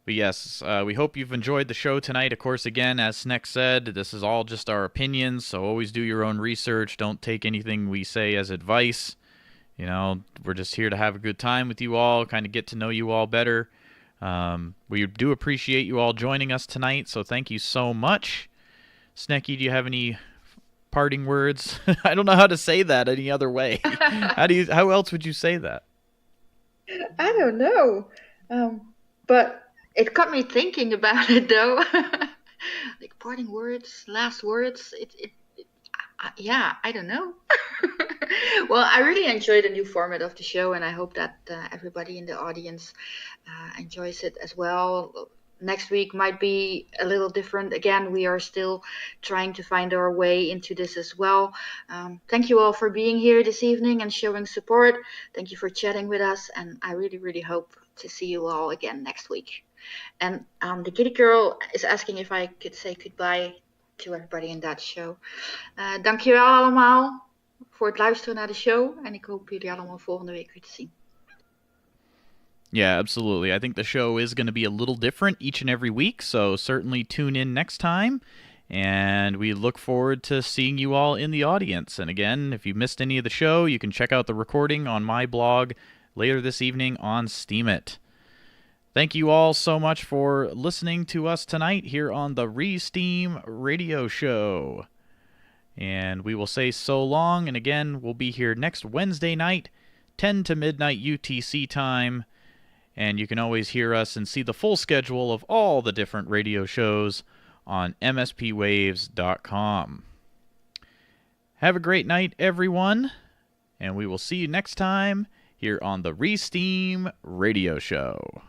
But yes, we hope you've enjoyed the show tonight. Of course, again, as Snek said, this is all just our opinions, so always do your own research. Don't take anything we say as advice. We're just here to have a good time with you all, kind of get to know you all better. We do appreciate you all joining us tonight, so thank you so much. Snekky, do you have any parting words? I don't know how to say that any other way. How else would you say that? I don't know. But it got me thinking about it, though. Like parting words, last words. I don't know. Well, I really enjoyed the new format of the show, and I hope that everybody in the audience enjoys it as well. Next week might be a little different. Again, we are still trying to find our way into this as well. Thank you all for being here this evening and showing support. Thank you for chatting with us, and I really, really hope to see you all again next week. And the kitty girl is asking if I could say goodbye to everybody in that show. Dankjewel allemaal voor het luisteren naar de show. En ik hoop jullie allemaal volgende week weer te zien. Yeah, absolutely. I think the show is going to be a little different each and every week, so certainly tune in next time. And we look forward to seeing you all in the audience. And again, if you missed any of the show, you can check out the recording on my blog later this evening on Steemit. Thank you all so much for listening to us tonight here on the Resteem Radio Show. And we will say so long, and again, we'll be here next Wednesday night, 10 to midnight UTC time. And you can always hear us and see the full schedule of all the different radio shows on MSPWaves.com. Have a great night, everyone, and we will see you next time here on the Resteem Radio Show.